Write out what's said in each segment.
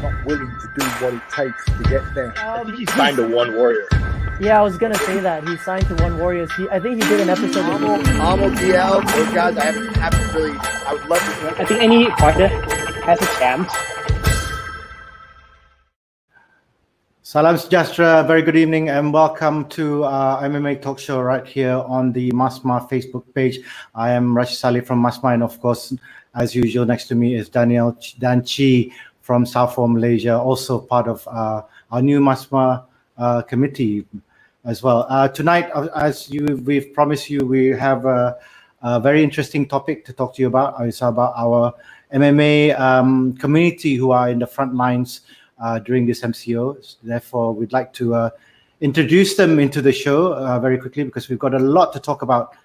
not willing to do what it takes to get there. He signed to One Warrior. Yeah, I was gonna say that he signed to One Warriors. I think he did an episode. Amo DL, those guys, I haven't really. I would love to. I think any fighter has a chance. Salam Sejahtera, very good evening and welcome to MMA Talk Show right here on the MASMMAA Facebook page. I am Rashid Saleh from MASMMAA, and of course, as usual, next to me is Dan Chi from Safor, Malaysia, also part of our new MASMMAA committee as well. Tonight, as we've promised you, we have a very interesting topic to talk to you about. It's about our MMA community who are in the front lines during this MCO. Therefore, we'd like to introduce them into the show very quickly because we've got a lot to talk about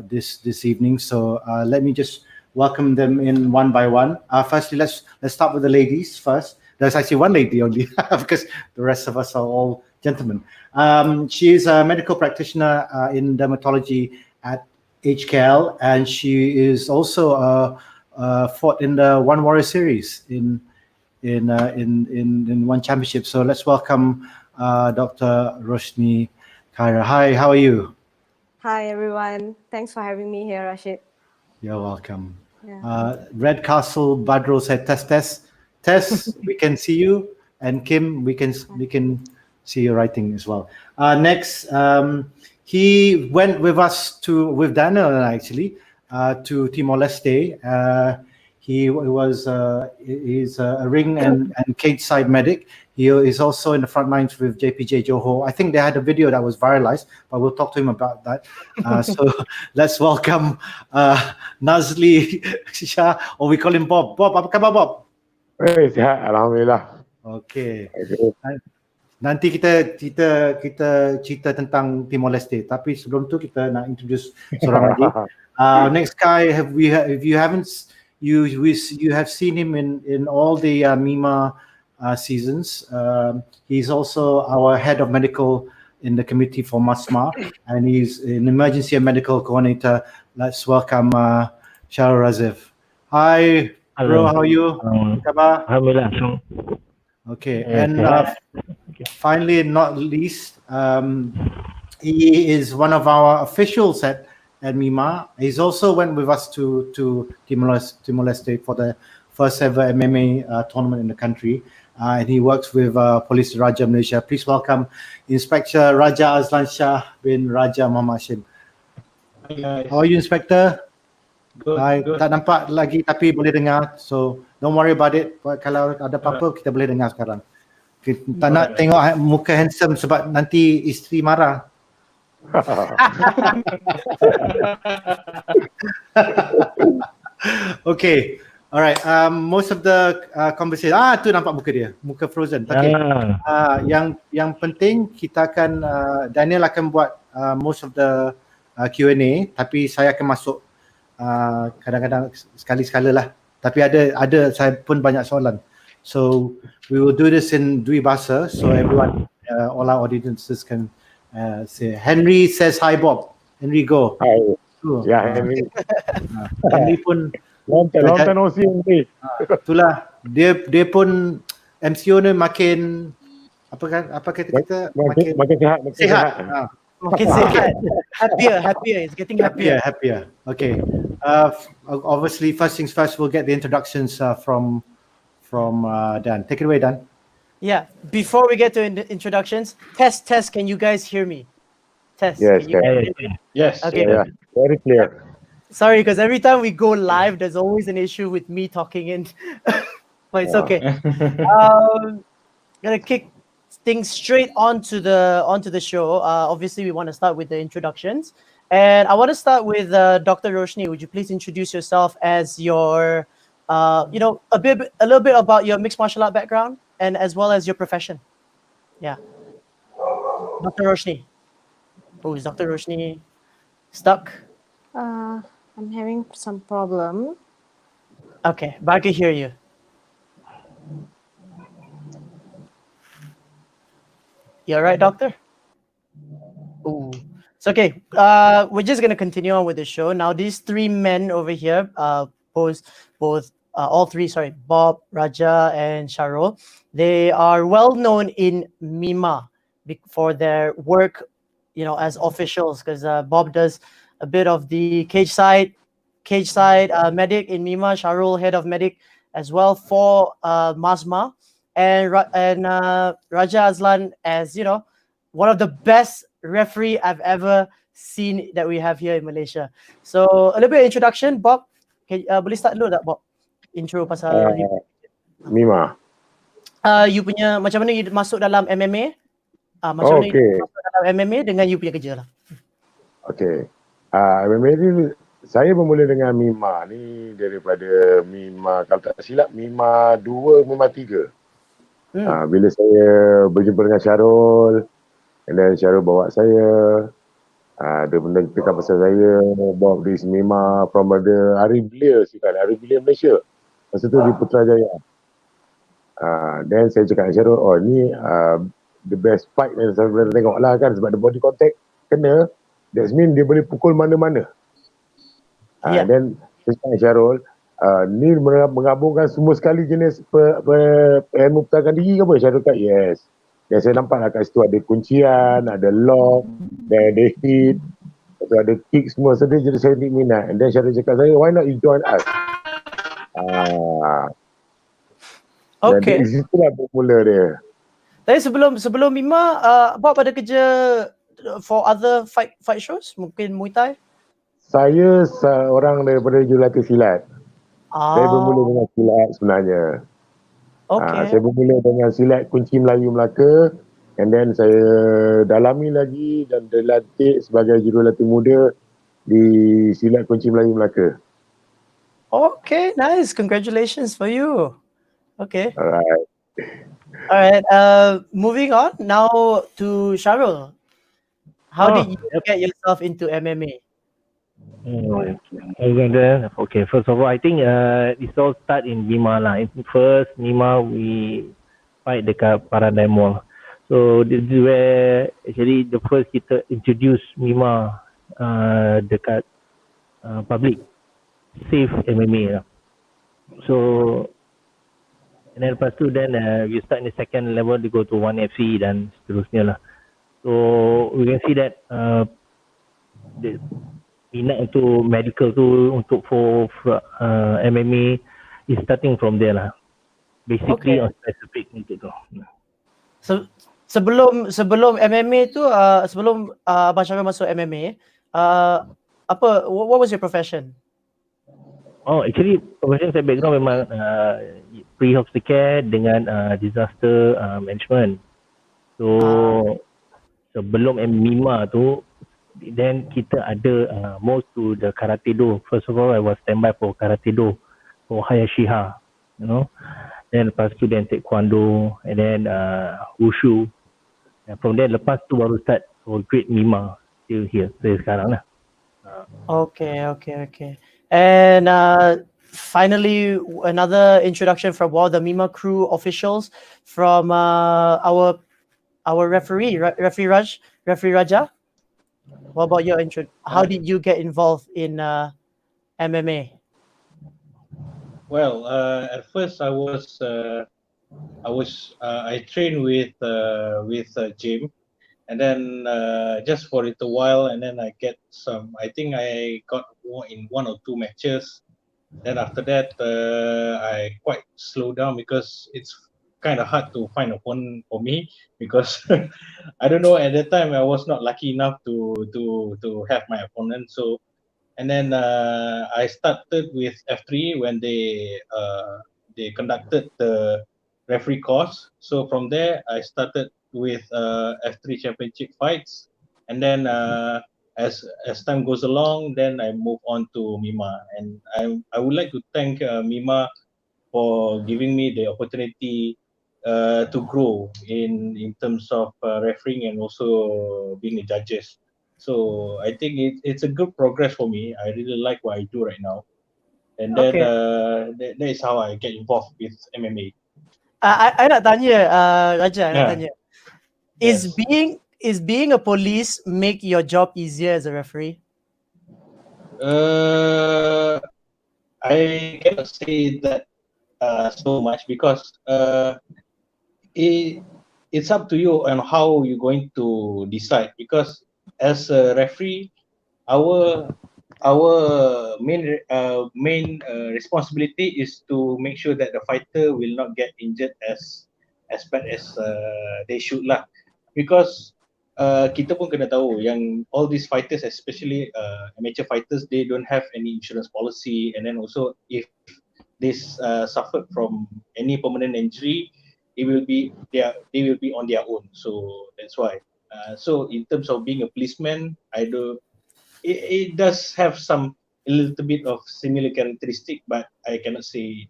this evening. So let me just welcome them in one by one. Firstly, let's start with the ladies first. There's actually one lady only because the rest of us are all gentlemen. She is a medical practitioner in dermatology at HKL, and she is also fought in the One Warrior series in one championship. So let's welcome Dr. Roshnee Khaira. Hi, how are you? Hi everyone. Thanks for having me here, Rashid. You're welcome. Yeah. Red Castle Badro said test. We can see you, and Kim, we can see your writing as well. Next, he went with us with Daniel and I actually to Timor-Leste. He's a ring and cage side medic. He is also in the front lines with JPJ Johor. I think they had a video that was viralized, but we'll talk to him about that. So let's welcome Nazly, Shah, or we call him Bob. Bob, apa khabar Bob? Sihat, Alhamdulillah. Okay. Nanti kita cerita tentang Timor-Leste, tapi sebelum tu kita nak introduce seorang lagi. Next guy, if you haven't. You have seen him in all the MIMMA seasons. He's also our head of medical in the committee for MASMMAA, and he's an emergency and medical coordinator. Let's welcome Syarul Raziff. Hi, bro. How are you? Alhamdulillah. Okay, and finally, not least, he is one of our officials at MIMMA. He's also went with us to Timor-Leste for the first ever MMA tournament in the country, and he works with Police Raja Malaysia. Please welcome Inspector Raja Azlan Shah bin Raja Muhammad Hashim. How are you, Inspector? Good, good. Tak nampak lagi tapi boleh dengar, so don't worry about it. Kalau ada apa-apa kita boleh dengar sekarang. Kita tak nak tengok muka handsome sebab nanti isteri marah. Okay, all right. Most of the conversation. Tu nampak muka dia, muka frozen. Okay. Yang penting kita akan Daniel akan buat most of the Q&A, tapi saya akan masuk kadang-kadang sekali-sekala lah. Tapi ada saya pun banyak soalan. So we will do this in Dwi Bahasa, so everyone, all our audiences can. Say Henry says hi Bob. Henry go. Hi. Ya, Henry. Henry pun long time no see Henry. Itulah dia pun MCO ni makin apa kata kita makin sihat. Makin sehat. Happier. It's getting happier. Okay. Obviously, first things first, we'll get the introductions from Dan. Take it away, Dan. Yeah, before we get to introductions, test, can you guys hear me? Test. Yes. Yes. Okay. Yeah, very clear. Sorry, because every time we go live, there's always an issue with me talking in. But it's okay. Gonna kick things straight onto the show. Obviously, we want to start with the introductions. And I want to start with Dr. Roshnee. Would you please introduce yourself as your, a little bit about your mixed martial art background? And as well as your profession. Yeah. Dr. Roshnee. Oh, is Dr. Roshnee stuck? I'm having some problem. Okay, but I can hear you. You all right, doctor? Ooh. So, okay, we're just going to continue on with the show. Now, these three men over here pose both all three, sorry, Bob, Raja, and Syarul, they are well known in MIMMA for their work, as officials. Because Bob does a bit of the cage side medic in MIMMA. Syarul, head of medic as well for MASMMA, and Raja Azlan as one of the best referee I've ever seen that we have here in Malaysia. So a little bit of introduction, Bob. Boleh start dulu tak, Bob? Intro pasal Mima. you punya macam mana you masuk dalam MMA? Macam mana you masuk dalam MMA dengan you punya kerja lah. Okay. MMA ni saya bermula dengan Mima ni daripada Mima, kalau tak silap Mima 2, Mima 3. Bila saya berjumpa dengan Syarul, and then Syarul bawa saya, dia menceritakan pasal saya, Bob di Mima from the Hari Belia Malaysia. Masa tu di Putrajaya. Then saya cakap dengan Syarul, ni the best fight yang saya boleh tengok lah kan, sebab the body contact kena, that means dia boleh pukul mana-mana. Then saya cakap dengan Syarul, ni menggabungkan semua sekali jenis ilmu pertahanan diri ke apa? Syarul kata yes. Dan saya nampak lah kat situ ada kuncian, ada lock, dan ada hit, ada kick semua. So dia jadi saya minat. And then Syarul cakap saya, why not you join us? Okay. Dari situlah bermula dia. Tapi sebelum MIMMA, Bob ada kerja for other fight shows? Mungkin Muay Thai? Saya seorang daripada jurulatih silat. Saya bermula dengan silat sebenarnya. Okay. Saya bermula dengan silat kunci Melayu Melaka, and then saya dalami lagi dan dilantik sebagai jurulatih muda di silat kunci Melayu Melaka. Okay, nice. Congratulations for you. Okay. Alright. Moving on now to Syarul. How did you get yourself into MMA? Okay, first of all, I think it's all start in MIMMA lah. First, MIMMA we fight dekat Paradise Mall. So this is where actually the first kita introduce MIMMA dekat public, safe MMA lah. So and then lepas tu we start in the second level to go to 1FC dan seterusnya lah. So we can see that the minat untuk medical tu untuk for MMA is starting from there lah. Basically on specific untuk tu. Sebelum MMA tu, sebelum Abang Syarul masuk MMA, what was your profession? Actually profession saya background memang pre-hospital care dengan disaster management. So sebelum MIMMA tu, then kita ada most to the karate do. First of all, I was standby for karate do for Hayashiha, Then lepas tu then taekwondo, and then wushu. And from there lepas tu baru start for grade MIMMA till here, till sekarang lah. Okay. And finally, another introduction from all the MIMMA crew officials, from our referee Raja. What about your intro? How did you get involved in MMA? Well, at first I trained with Jim, and then just for a little while, and then I think I got in 1 or 2 matches. Then after that, I quite slowed down because it's kind of hard to find an opponent for me, because I don't know, at that time I was not lucky enough to have my opponent. So and then I started with F3 when they conducted the referee course. So from there I started with F3 championship fights, and then as time goes along, then I move on to MIMMA, and I would like to thank MIMMA for giving me the opportunity to grow in terms of refereeing and also being a judges. So I think it's a good progress for me. I really like what I do right now, and then that is how I get involved with MMA. I nak tanya, Raja, nak tanya. Is being a police make your job easier as a referee? I cannot say that so much because it's up to you on how you're going to decide. Because as a referee, our main responsibility is to make sure that the fighter will not get injured as bad as they should lah. Because kita pun kena tahu yang all these fighters, especially amateur fighters, they don't have any insurance policy, and then also if they suffered from any permanent injury, they will be on their own. So that's why. So in terms of being a policeman, it does have a little bit of similar characteristic, but I don't say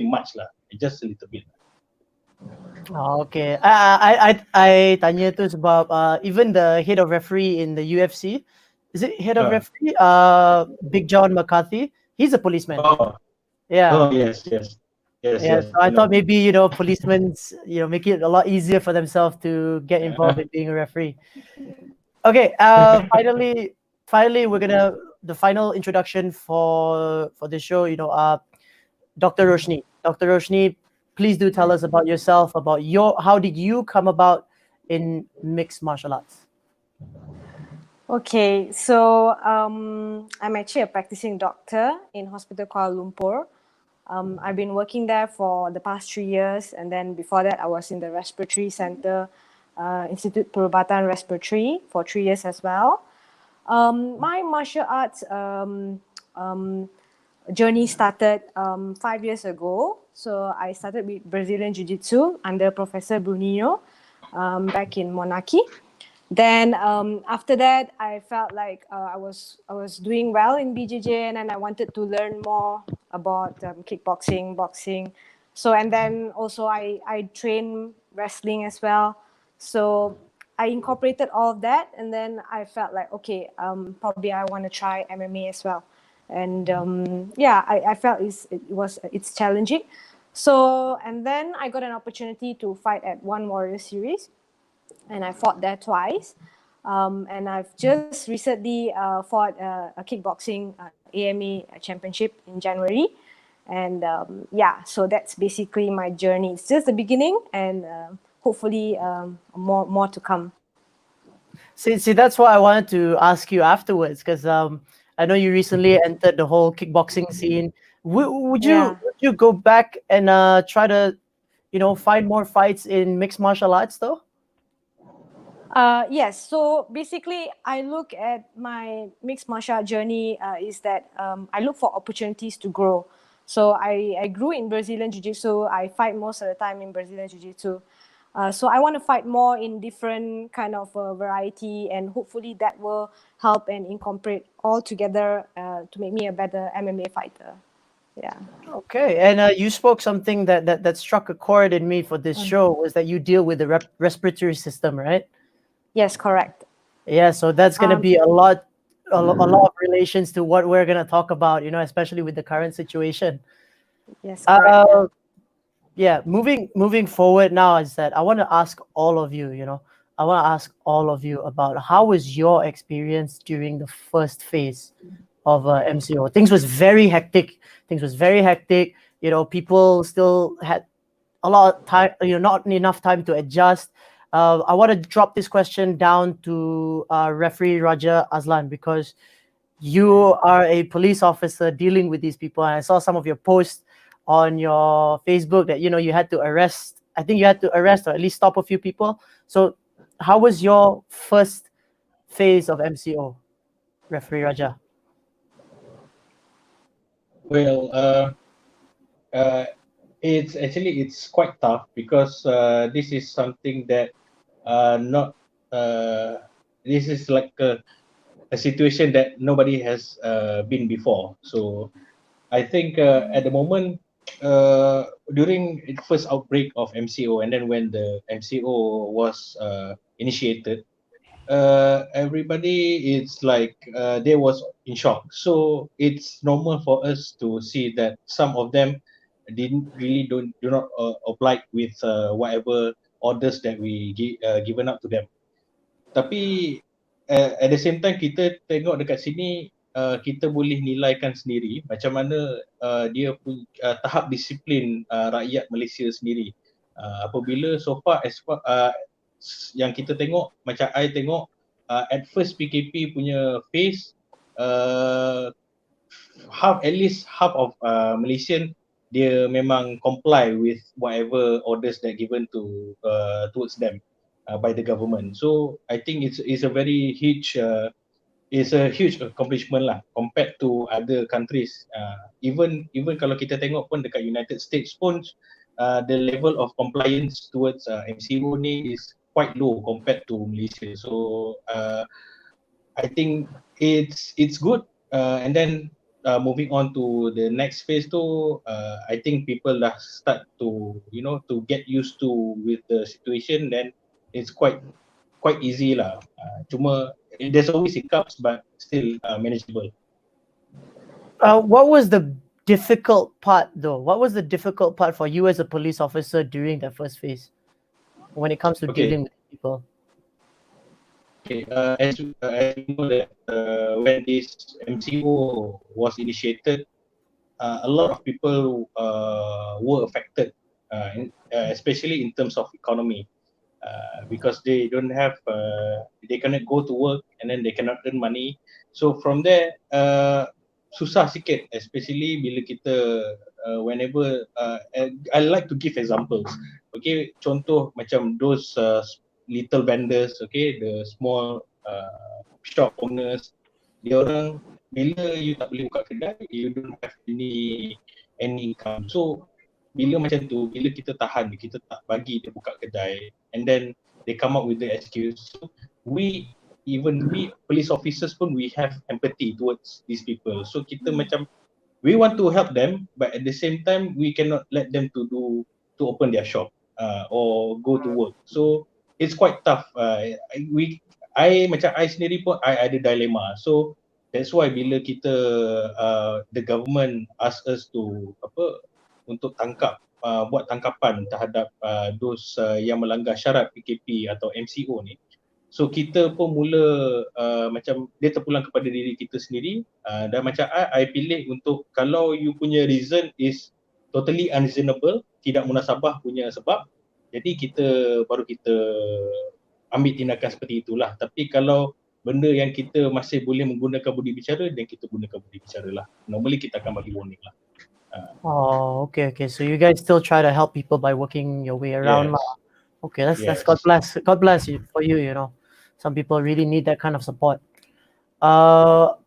much lah, just a little bit. Okay. I tanya tu sebab even the head of referee in the UFC, is it head of referee? Big John McCarthy. He's a policeman. Yeah. Oh yes. So I thought maybe policemen make it a lot easier for themselves to get involved in being a referee. Okay. Finally, we're gonna the final introduction for the show. Dr. Roshnee. Dr. Roshnee, please do tell us about yourself, about how did you come about in mixed martial arts? Okay, so I'm actually a practicing doctor in Hospital Kuala Lumpur. I've been working there for the past 3 years, and then before that, I was in the respiratory center, Institute Perubatan Respiratory, for 3 years as well. My martial arts journey started 5 years ago. So I started with Brazilian Jiu-Jitsu under Professor Bruninho back in Monarchy. Then after that, I felt like I was doing well in BJJ, and then I wanted to learn more about kickboxing, boxing. So and then also I train wrestling as well. So I incorporated all of that, and then I felt like okay, probably I want to try MMA as well. And I felt it's challenging. So and then I got an opportunity to fight at One Warrior Series, and I fought there twice. And I've just recently fought a kickboxing AMA championship in January. And so that's basically my journey. It's just the beginning, and hopefully more to come. See, that's what I wanted to ask you afterwards, because I know you recently entered the whole kickboxing scene. Would you go back and try to, find more fights in mixed martial arts though? Yes. So basically, I look at my mixed martial art journey is that I look for opportunities to grow. So I grew in Brazilian Jiu-Jitsu. I fight most of the time in Brazilian Jiu-Jitsu. So I want to fight more in different kind of variety, and hopefully that will help and incorporate all together to make me a better MMA fighter. Yeah. Okay, and you spoke something that struck a chord in me for this show, was that you deal with the respiratory system, right? Yes, correct. Yeah, so that's going to be a lot of relations to what we're going to talk about, especially with the current situation. Yes, correct. Yeah, moving forward now is that I want to ask all of you, about how was your experience during the first phase of MCO. Things was very hectic. People still had a lot of time, not enough time to adjust. I want to drop this question down to referee Raja Azlan, because you are a police officer dealing with these people, and I saw some of your posts on your Facebook that you had to arrest. I think you had to arrest or at least stop a few people. So how was your first phase of MCO, referee Raja? Well, it's quite tough, because this is something that this is like a situation that nobody has been before. So I think at the moment, during the first outbreak of MCO, and then when the MCO was initiated, everybody is like they was in shock. So it's normal for us to see that some of them do not oblige with whatever orders that we given up to them. Tapi at the same time, kita tengok dekat sini, kita boleh nilaikan sendiri macam mana dia tahap disiplin rakyat Malaysia sendiri. Apabila so far yang kita tengok, macam I tengok at first PKP punya phase, at least half of Malaysian dia memang comply with whatever orders that given towards them by the government. So I think it's a very huge accomplishment lah compared to other countries. Even kalau kita tengok pun dekat United States pun the level of compliance towards MCO ni is quite low compared to Malaysia. So I think it's good. And then moving on to the next phase tu, I think people dah start to to get used to with the situation. Then it's quite easy lah. Cuma there's always hiccups, but still manageable. What was the difficult part though? What was the difficult part for you as a police officer during the first phase when it comes to dealing with people? Okay, as you know that when this MCO was initiated, a lot of people were affected, especially in terms of economy, because they don't have, they cannot go to work and then they cannot earn money. So from there, susah sikit, especially bila kita whenever I like to give examples. Okay, contoh macam those little vendors, okay, the small shop owners, dia orang bila you tak boleh buka kedai, you don't have any income. So bila macam tu, bila kita tahan, kita tak bagi dia buka kedai, and then they come up with the excuse. So we police officers pun, we have empathy towards these people. So kita macam we want to help them, but at the same time we cannot let them to open their shop or go to work. So it's quite tough. Macam I sendiri pun I ada dilema. So that's why bila kita the government ask us to untuk buat tangkapan terhadap those yang melanggar syarat PKP atau MCO ni. So kita pun mula macam dia terpulang kepada diri kita sendiri, dan macam I pilih untuk kalau you punya reason is totally unreasonable, tidak munasabah punya sebab, jadi kita ambil tindakan seperti itulah. Tapi kalau benda yang kita masih boleh menggunakan budi bicara, dan kita gunakan budi bicara lah. Normally kita akan bagi warning lah. Okay. So you guys still try to help people by working your way around. Yes. Okay, that's God bless you for you. You know, some people really need that kind of support. Now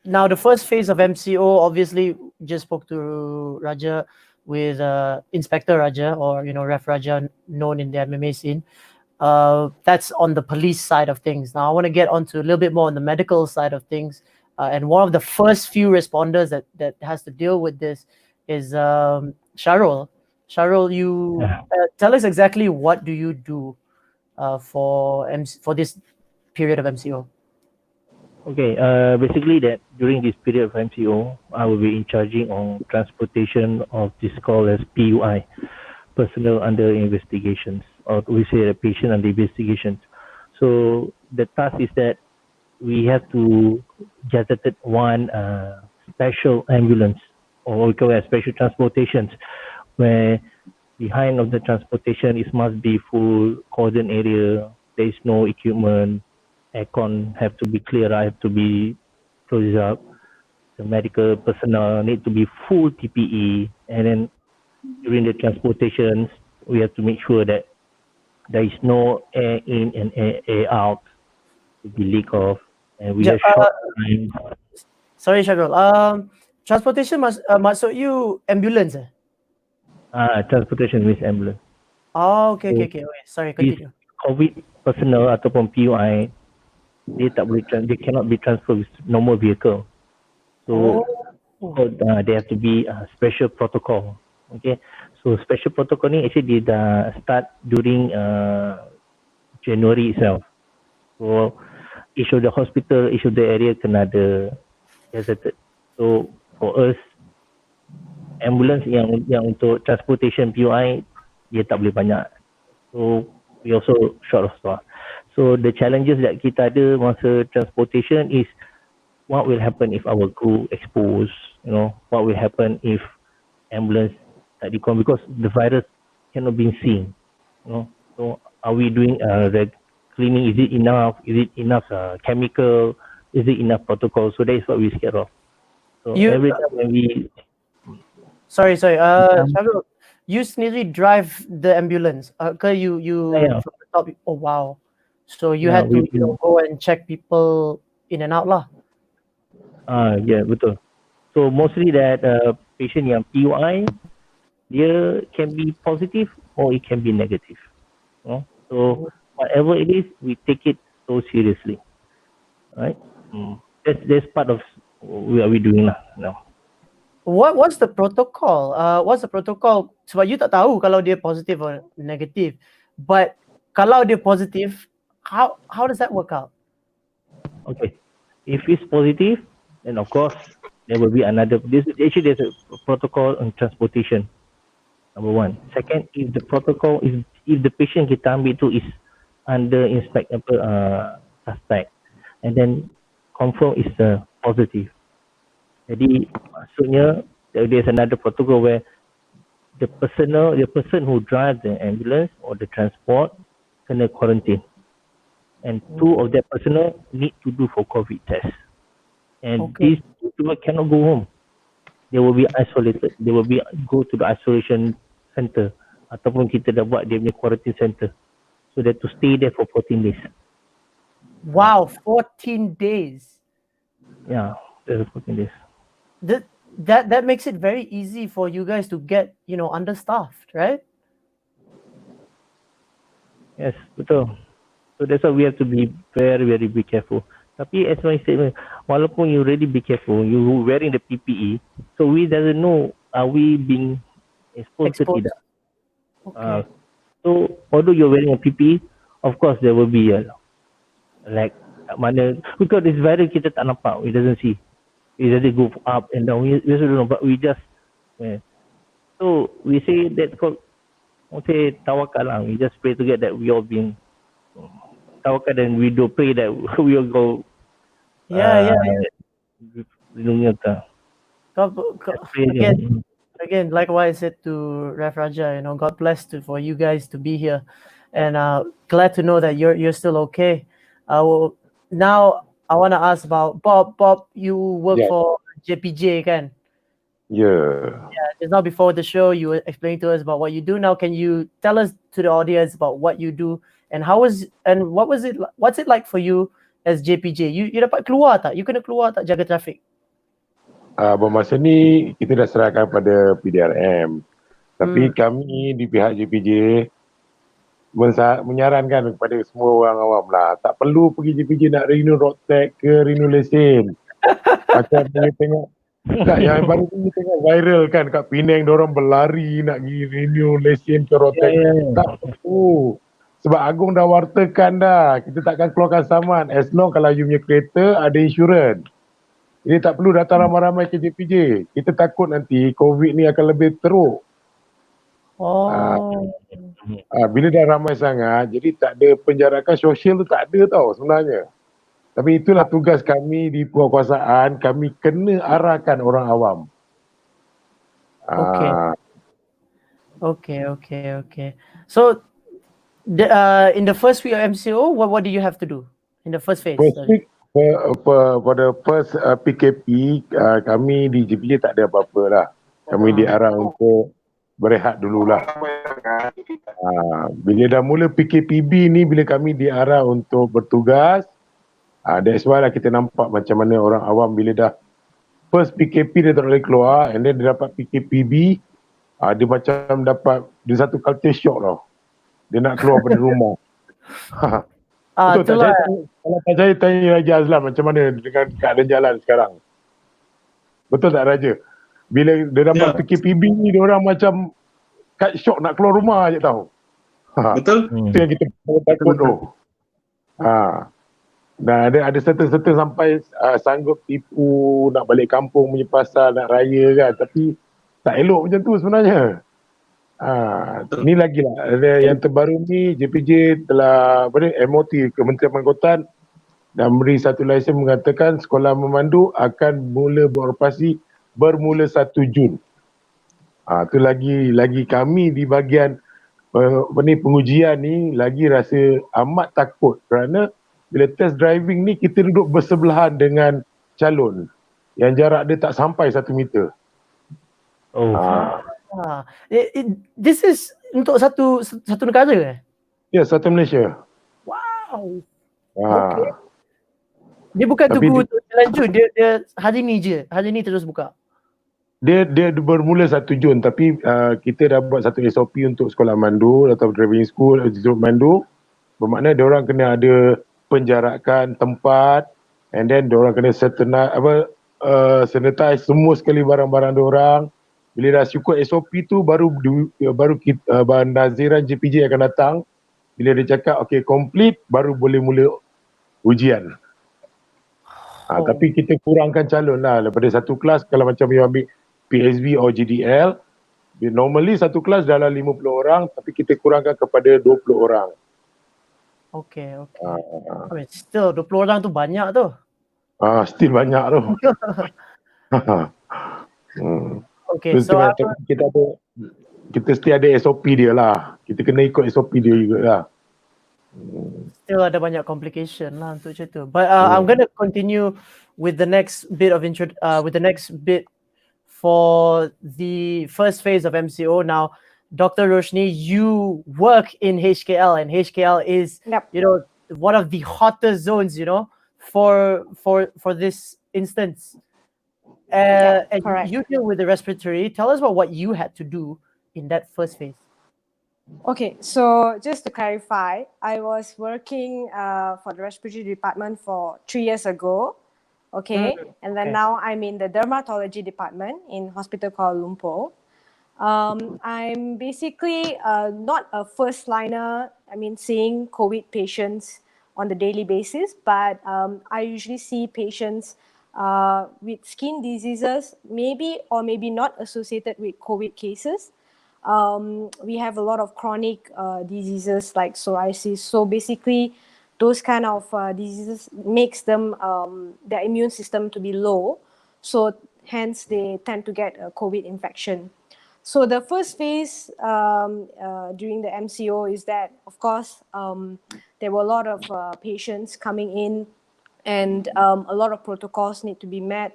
the first phase of MCO, obviously, just spoke to Raja with Inspector Raja, or Ref Raja, known in the MMA scene. That's on the police side of things. Now I want to get onto a little bit more on the medical side of things. And one of the first few responders that has to deal with this is Syarul. Syarul, you tell us exactly what do you do for this period of MCO? Okay, basically that during this period of MCO, I will be in charging on transportation of this called as PUI, personnel under investigations, or we say a patient under investigations. So the task is that we have to gazetted one special ambulance, or we call it special transportations, where behind of the transportation it must be full cordon area. There is no equipment. Aircon have to be clear, have to be closed up. The medical personnel need to be full PPE, and then during the transportations, we have to make sure that there is no air in and air out to be leak off, and we have short time. Sorry, Syarul. Transportation maksud you ambulance? Transportation means ambulance. Oh, okay. Sorry, continue. COVID personnel ataupun PUI, they cannot be transferred with normal vehicle. So they have to be a special protocol. Okay, so special protocol ni actually dah start during January itself. So each of the hospital, each of the area kena ada gazetted. So for us, ambulance yang untuk transportation PUI dia tak boleh banyak. So we also short of staff. So the challenges that kita ada masa transportation is what will happen if our crew exposed, what will happen if ambulance tak dikon, because the virus cannot be seen, so are we doing cleaning? Is it enough? Chemical? Is it enough protocol? So that is what we scared of. So every time when we sorry Syarul, you sneakily drive the ambulance you from the top. Oh wow, so you had to go and check people in and out lah. Betul. So mostly that patient yang PUI, dia can be positive or it can be negative. So whatever it is, we take it so seriously, right? That's part of what we doing lah. What's the protocol? Sebab you tak tahu kalau dia positive or negative. But kalau dia positive, how does that work out? Okay, if it's positive, then of course there will be another. There's a protocol on transportation. Number one. Second, if the protocol is, if the patient kita ambil tu is under suspect, and then confirm is positive. Jadi maksudnya there's another protocol where the person who drives the ambulance or the transport kena quarantine, and two of that personnel need to do for COVID test, and these people cannot go home. They will be isolated. They will be go to the isolation center ataupun kita dah buat dia punya quarantine center, so they have to stay there for 14 days. Wow, 14 days. Yeah, that's 14 days. That makes it very easy for you guys to get, understaffed, right? Yes, betul. So that's why we have to be very, very be careful. Tapi as I said, walaupun you really be careful, you wearing the PPE, so we doesn't know are we being exposed. Ke tidak. Okay. So although you're wearing a PPE, of course there will be like mana, because this virus kita tak nampak, we doesn't see. It doesn't go up and down. We also don't know, but we just so we say that called, say tawakal lah. We just pray to get that we all been tawakal, and we do pray that we will go. Again, like what I said to Ref Raja, God bless for you guys to be here, and glad to know that you're still okay. Now I want to ask about Bob. Bob, you work for JPJ, kan? Yeah. Just now before the show, you were explaining to us about what you do. Now, can you tell us to the audience about what you do and what's it like for you as JPJ? You dapat keluar tak? You kena keluar tak jaga trafik? Masa ni kita dah serahkan pada PDRM. Tapi kami di pihak JPJ menyarankan kepada semua orang awam lah, tak perlu pergi JPJ nak renew road tax ke renew lesen. Macam kita tengok yang baru ni tengok viral kan kat Penang, diorang berlari nak pergi renew lesen ke road tax. Tak perlu. Sebab Agung dah wartakan dah, kita takkan keluarkan saman as long kalau you punya kereta ada insurans. Jadi tak perlu datang ramai-ramai ke JPJ. Kita takut nanti COVID ni akan lebih teruk. Bila dah ramai sangat, jadi tak ada penjarakan sosial tu, tak ada tau sebenarnya. Tapi itulah tugas kami di penguasaan, kami kena arahkan orang awam. Okay. So in the first week of MCO, what do you have to do in the first phase? For the first PKP, kami di JPJ tak ada apa-apa lah. Kami diarah untuk berehat dululah. Bila dah mula PKPB ni, bila kami diarah untuk bertugas, that's why lah kita nampak macam mana orang awam bila dah first PKP dia tak boleh keluar, and then dia dapat PKPB, dia macam dapat, dia satu culture shock tau. Dia nak keluar dari rumah. Betul tak? Kalau saya tanya Raja Azlan macam mana dengan keadaan jalan sekarang. Betul tak Raja? Bila dia dapat PKPB ni, dia orang macam cut shock nak keluar rumah je tau. Betul? Itu yang kita takut tu. Dan ada certain sampai sanggup tipu nak balik kampung punya pasal nak raya kan. Tapi tak elok macam tu sebenarnya. Ni lagi lah. Yang terbaru ni JPJ telah MOT, Kementerian Pengangkutan dan beri satu lesen mengatakan sekolah memandu akan mula beroperasi bermula 1 Jun. Tu lagi kami di bahagian pengujian ni lagi rasa amat takut kerana bila test driving ni kita duduk bersebelahan dengan calon yang jarak dia tak sampai 1 meter. Oh. This is untuk satu negara eh? Ya, satu Malaysia. Wow. Ah. Okay. Dia bukan Tapi tunggu untuk jalan Jun, dia hari ni je. Hari ni terus buka. Dia bermula 1 Jun tapi kita dah buat satu SOP untuk sekolah mandu atau driving school untuk mandu. Bermakna dia orang kena ada penjarakan tempat and then dia orang kena sanitize semua sekali barang-barang dia orang. Bila dah cukup SOP tu baru kita naziran JPJ akan datang. Bila dia cakap okay complete baru boleh mula ujian. Tapi kita kurangkan calon lah daripada satu kelas kalau macam you ambil PSB atau GDL normally satu kelas dalam 50 orang tapi kita kurangkan kepada 20 orang. Okay. I mean, still 20 orang tu banyak tu. Still banyak tu. Okay, so kita mesti ada SOP dia lah. Kita kena ikut SOP dia juga lah. Still ada banyak complication lah untuk macam tu. But I'm gonna continue with the next bit for the first phase of MCO. Now, Dr. Roshnee, you work in HKL, and HKL is, one of the hottest zones, for this instance. And you deal with the respiratory. Tell us about what you had to do in that first phase. Okay, so just to clarify, I was working for the respiratory department for 3 years ago. Okay, and then now I'm in the dermatology department in Hospital Kuala Lumpur. I'm basically not a first liner, seeing COVID patients on the daily basis, but I usually see patients with skin diseases, maybe or maybe not associated with COVID cases. We have a lot of chronic diseases like psoriasis. So basically, those kind of diseases makes them their immune system to be low. So hence they tend to get a COVID infection. So the first phase during the MCO is that, of course, there were a lot of patients coming in, and a lot of protocols need to be met,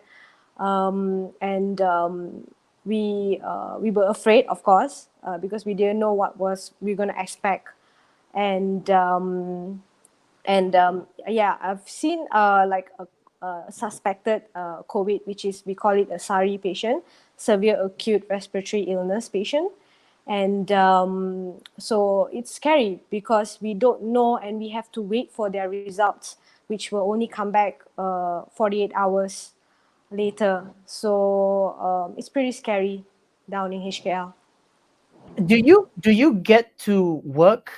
we were afraid, of course, because we didn't know what we were going to expect, I've seen like a suspected COVID, which is, we call it a SARI patient, severe acute respiratory illness patient. And so it's scary because we don't know, and we have to wait for their results, which will only come back 48 hours later. So it's pretty scary down in HKL. Do you get to work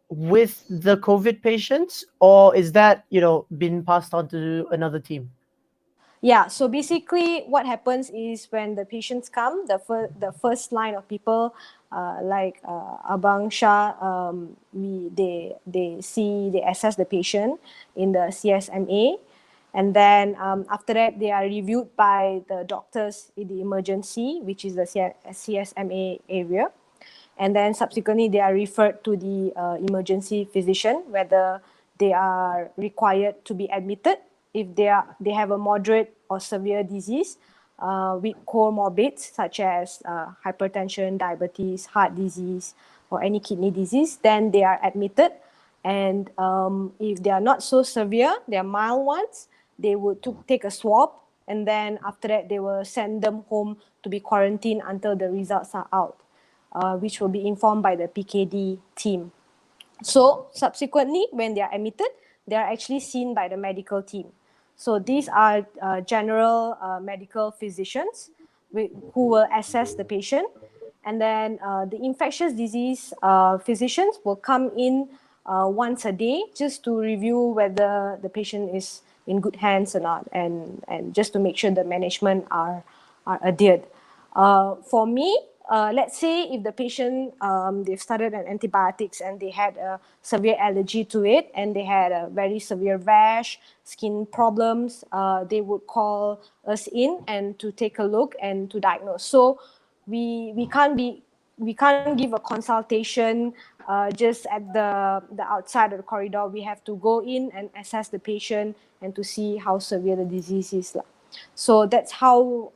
with the COVID patients, or is that been passed on to another team? Yeah, so basically what happens is when the patients come, the first line of people like Abang Shah, they assess the patient in the CSMA, and then after that they are reviewed by the doctors in the emergency, which is the CSMA area, and then subsequently they are referred to the emergency physician whether they are required to be admitted if they have a moderate or severe disease with comorbids such as hypertension, diabetes, heart disease, or any kidney disease. Then they are admitted, and if they are not so severe, they are mild ones, they would take a swab, and then after that they will send them home to be quarantined until the results are out, which will be informed by the PKD team. So subsequently, when they are admitted, they are actually seen by the medical team. So these are general medical physicians who will assess the patient, and then the infectious disease physicians will come in once a day just to review whether the patient is in good hands or not, and just to make sure the management are adhered. For me, let's say if the patient they've started on antibiotics and they had a severe allergy to it and they had a very severe rash, skin problems, they would call us in and to take a look and to diagnose. So we can't give a consultation just at the outside of the corridor. We have to go in and assess the patient and to see how severe the disease is. So that's how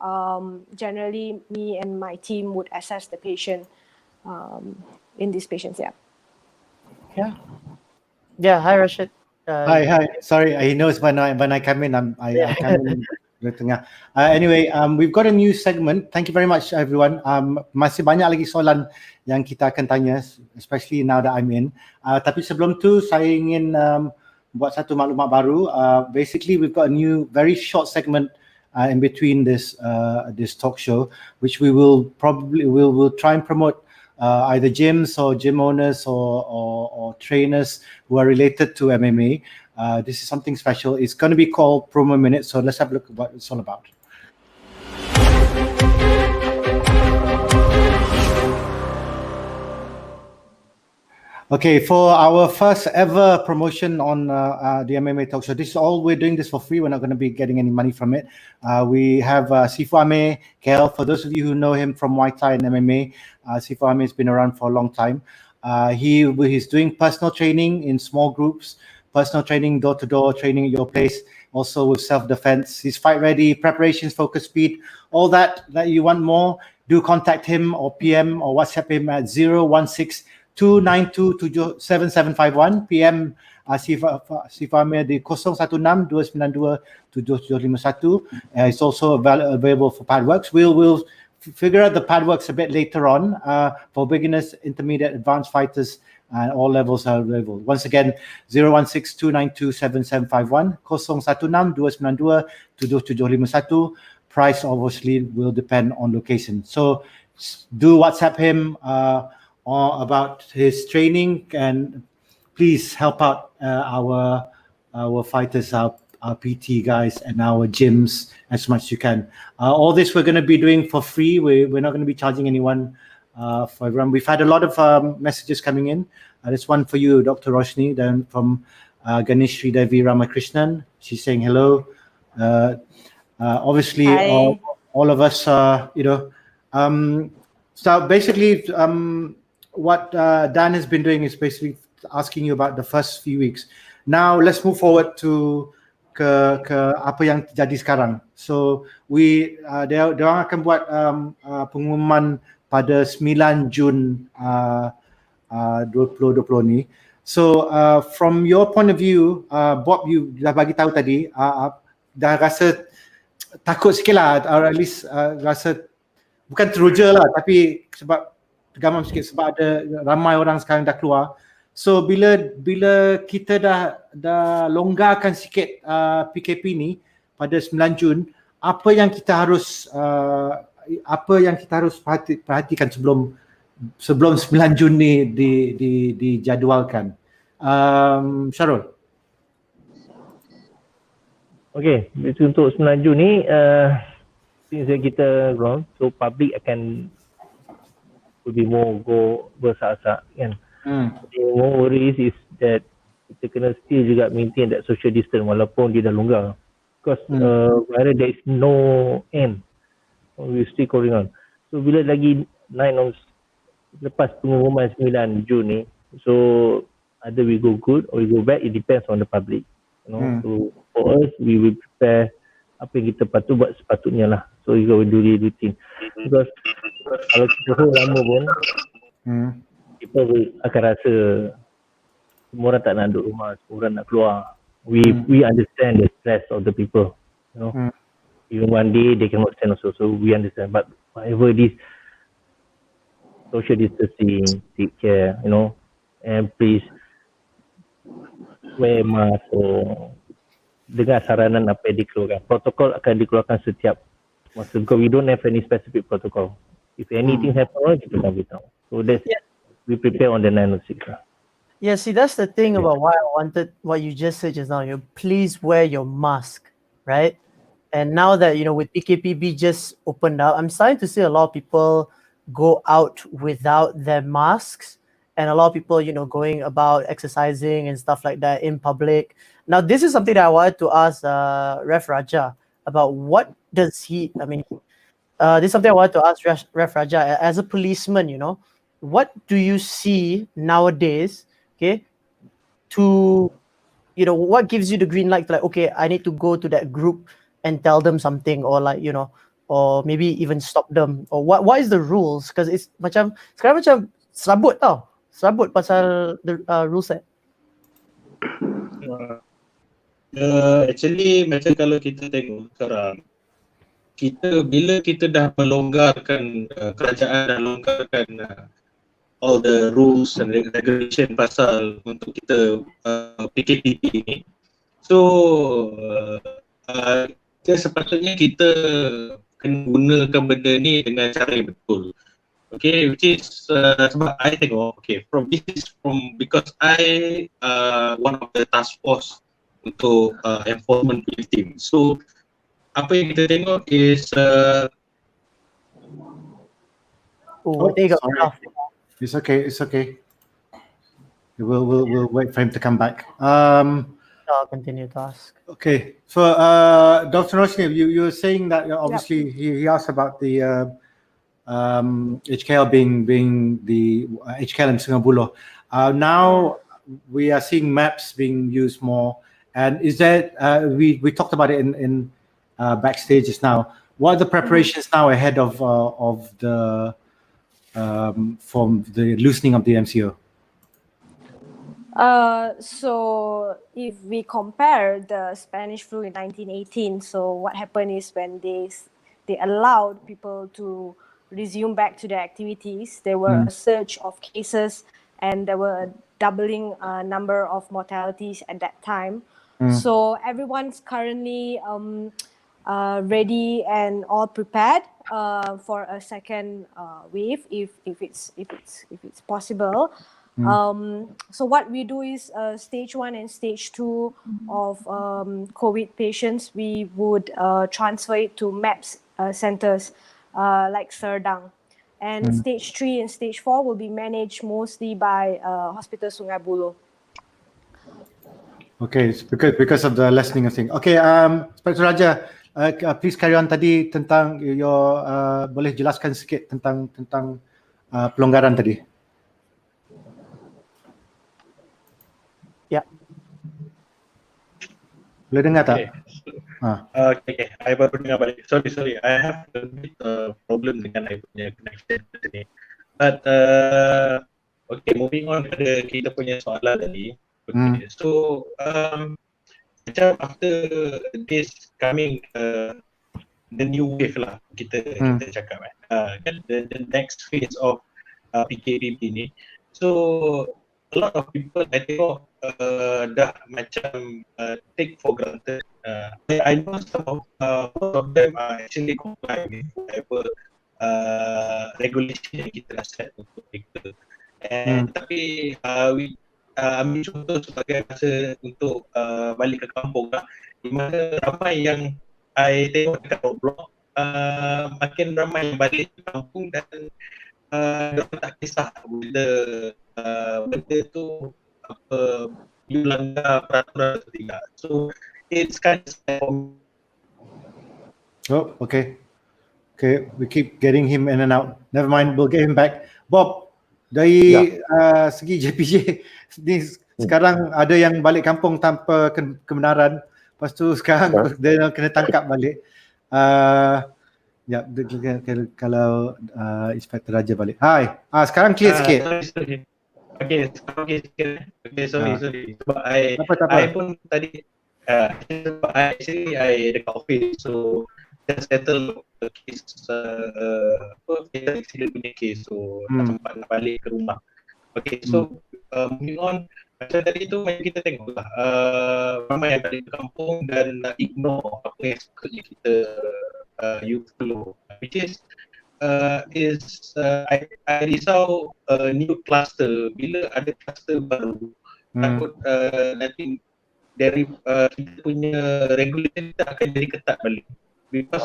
generally me and my team would assess the patient in these patients. Yeah. Hi, Rashid. Hi. Sorry, he knows when I come in, I come in. Anyway, we've got a new segment. Thank you very much, everyone. Masih banyak lagi soalan yang kita akan tanya, especially now that I'm in. Tapi sebelum tu, saya ingin buat satu maklumat baru. Basically, we've got a new, very short segment in between this talk show, which we'll try and promote either gyms or gym owners or trainers who are related to MMA. This is something special. It's going to be called Promo Minute. So let's have a look at what it's all about. Okay, for our first ever promotion on the MMA talk show, this is all we're doing this for free. We're not going to be getting any money from it. We have Sifu Ame KL. For those of you who know him from Muay Thai and MMA, Sifu Ame has been around for a long time. He's doing personal training in small groups, personal training, door-to-door training at your place, also with self-defense. He's fight ready, preparations, focus, speed, all that you want more, do contact him or PM or WhatsApp him at 016-292-7751. PM Sifu Amir di 016-292-7751. It's also available for Padworks. We'll figure out the Padworks a bit later on for beginners, intermediate, advanced fighters, and all levels are available. Once again, 016-292-7751, 016-292-7751. Price obviously will depend on location. So do WhatsApp him about his training, and please help out our fighters, our PT guys, and our gyms as much as you can. All this we're going to be doing for free. We're not going to be charging anyone for everyone. We've had a lot of messages coming in. There's one for you, Dr. Roshnee, then from Ganesh Devi Ramakrishnan. She's saying hello. Obviously, all of us, so basically, what Dan has been doing is basically asking you about the first few weeks. Now let's move forward to ke apa yang terjadi sekarang. So dia orang akan buat pengumuman pada 9 Jun 2020 ni. So from your point of view, Bob, you dah bagi tahu tadi, dah rasa takut sikit lah, or at least rasa bukan teruja lah, tapi sebab tergamam sikit sebab ada ramai orang sekarang dah keluar. So bila kita dah longgarkan sikit PKP ni pada 9 Jun, apa yang kita harus perhatikan sebelum 9 Jun ni dijadualkan? Syarul. Okay, untuk 9 Jun ni since kita ground, so public akan lebih more go bersak-sak kan. The more worries is that kita kena still juga maintain that social distance walaupun dia dah longgar, because virus there is no end, we still going on. So bila lagi 9 on lepas pengumuman 9 Jun ni, so either we go good or we go bad, it depends on the public, you know. So for us, we will prepare apa yang kita patut buat sepatutnya lah. So we go do the routine, because kalau kita hold lama pun people akan rasa semua orang tak nak duduk rumah, semua orang nak keluar. We understand the stress of the people, you know. Even one day they cannot stand also, so we understand. But whatever this social distancing, take care, you know, and please wear mask or dengar saranan apa yang dikeluarkan. Protokol akan dikeluarkan setiap masa, because we don't have any specific protocol. If anything happen, kita akan beritahu. So that's we prepare on the 906 lah. Yeah, see, that's the thing about why I wanted what you just said just now. Please wear your mask, right? And now that, with PKPB just opened up, I'm starting to see a lot of people go out without their masks, and a lot of people, going about exercising and stuff like that in public. Now, this is something that I wanted to ask Ref Raja about. What does he? I mean, this is something I wanted to ask Ref Raja as a policeman. What do you see nowadays? Okay, to what gives you the green light to, like, okay, I need to go to that group and tell them something, or like, or maybe even stop them, or what is the rules? Because it's macam sekarang macam serabut pasal the rule set. Actually macam kalau kita tengok sekarang, bila kita dah melonggarkan, kerajaan dah longgarkan all the rules and regulation pasal untuk kita PKPP ni, so sepatutnya kita kena gunakan benda ni dengan cara yang betul. Okay, which is sebab I tengok, okay, because I one of the task force untuk enforcement police team. So apa yang kita tengok is There you go. It's okay. We'll wait for him to come back. I'll continue to ask. Okay. So, Dr. Roshnee, you were saying that obviously he asked about the HKL being the HKL in Sungai Buloh. Now we are seeing maps being used more, and is that we talked about it in backstage just now. What are the preparations now ahead of the from the loosening of the MCO? So if we compare the Spanish flu in 1918, so what happened is when they allowed people to resume back to their activities, there were a surge of cases and there were a doubling number of mortalities at that time. So everyone's currently ready and all prepared for a second wave if it's possible. So what we do is stage 1 and stage 2 of COVID patients, we would transfer it to MAPS centers like Serdang, and stage 3 and stage 4 will be managed mostly by Hospital Sungai Buloh. Okay, it's because of the lessening of things. Okay, Inspector Raja, please carry on tadi tentang your boleh jelaskan sikit tentang pelonggaran tadi. Ya. Boleh dengar tak? Okay, I baru dengar balik. Sorry, I have a bit problem dengan I punya connection ni. But okay, moving on pada kita punya soalan tadi. Okay, so macam after this coming the new wave lah kita cakap kan, the next phase of PKPP ni, so a lot of people I tengok dah macam take for granted. I know some of most of them are actually comply with whatever regulation yang kita dah set untuk mereka. And tapi ambil contoh sebagai masa untuk balik ke kampung lah, di mana ramai yang I tengok dekat blog, makin ramai yang balik ke kampung dan mereka tak kisah benda tu apa you langgar peraturan atau tidak. So it's kind of sad for me. Oh, okay, we keep getting him in and out. Never mind, we'll get him back. Bob, dari segi JPJ ni sekarang ada yang balik kampung tanpa kebenaran, lepas tu sekarang dia kena tangkap balik. Kalau Inspector Raja balik. Hai, sekarang clear sikit. Okay, sorry. Sebab I pun tadi sebab I dekat office, so just settle the case, kita accident punya case, so tak sempat nak balik ke rumah. Okay, so moving on, macam tadi tu macam kita tengok lah, ramai yang balik ke kampung dan ignore apa yang sepatutnya kita youth follow, which is I risau new cluster. Bila ada cluster baru, takut nanti dari kita punya regulation kita akan jadi ketat balik, because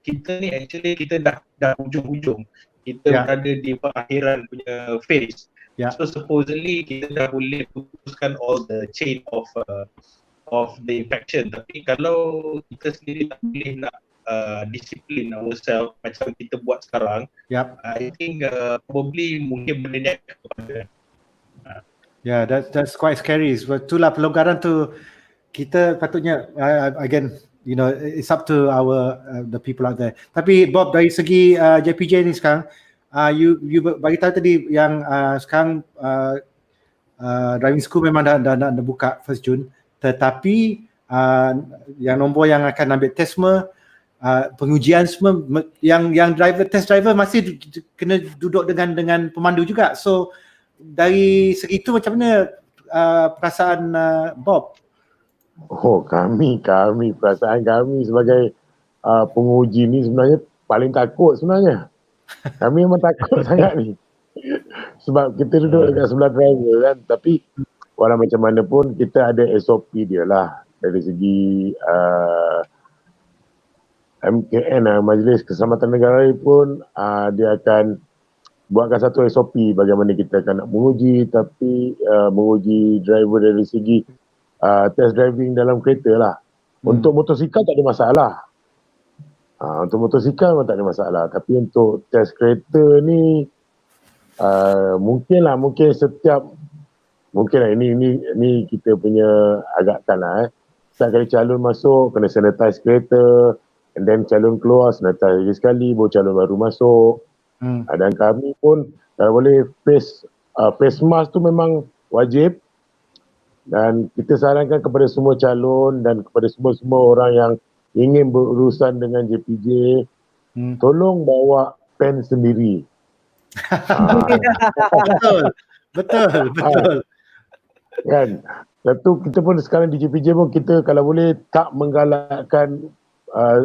kita ni actually kita dah hujung-hujung. kita berada di perakhiran punya phase. Yeah. So supposedly kita dah boleh putuskan all the chain of the infection. Tapi kalau kita sendiri tak boleh nak discipline ourselves macam kita buat sekarang, I think probably mungkin benda ni akan kepada. Yeah, that's quite scary. Sebab itulah pelonggaran tu kita patutnya again, you know, it's up to our the people out there. Tapi Bob, dari segi JPJ ni sekarang, you bagi tahu tadi yang sekarang driving school memang dah buka 1 Jun, tetapi yang nombor yang akan ambil test semua, pengujian semua, yang test driver masih kena duduk dengan pemandu juga. So dari segi itu macam mana perasaan Bob? Oh, kami perasaan kami sebagai penguji ni sebenarnya paling takut sebenarnya. Kami memang takut sangat ni. Sebab kita duduk dekat sebelah driver kan, tapi walau macam mana pun kita ada SOP dia lah. Dari segi MKN, Majlis Keselamatan Negara pun dia akan buatkan satu SOP bagaimana kita akan nak menguji, tapi menguji driver dari segi test driving dalam kereta lah. Untuk motosikal tak ada masalah. Untuk motosikal memang tak ada masalah. Tapi untuk test kereta ni mungkin setiap ini kita punya agakkan lah. Setiap kali calon masuk kena sanitize kereta, and then calon keluar sanitize lagi sekali, baru calon baru masuk. Dan kami pun kalau boleh face mask tu memang wajib. Dan kita sarankan kepada semua calon dan kepada semua orang yang ingin berurusan dengan JPJ, tolong bawa pen sendiri. Betul. Kan? Tentu kita pun sekarang di JPJ pun kita kalau boleh tak menggalakkan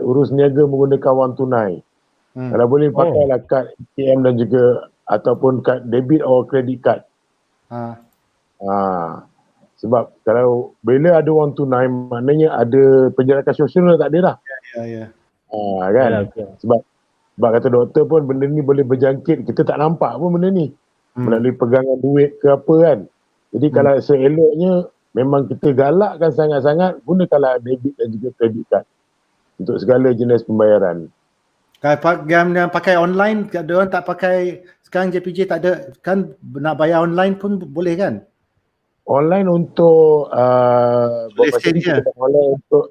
urus niaga menggunakan wang tunai. Kalau boleh pakailah kad ATM dan juga ataupun kad debit atau credit card. Sebab kalau bila ada wang tunai, maknanya ada penjarakan sosial tak ada dah. Ya. Kan? Sebab kata doktor pun benda ni boleh berjangkit, kita tak nampak pun benda ni. Melalui pegangan duit ke apa kan. Jadi kalau seeloknya memang kita galakkan sangat-sangat, gunakanlah debit dan juga credit card untuk segala jenis pembayaran. Kalau yang pakai online, dia orang tak pakai, sekarang JPJ tak ada, kan nak bayar online pun boleh kan? Online untuk lesennya.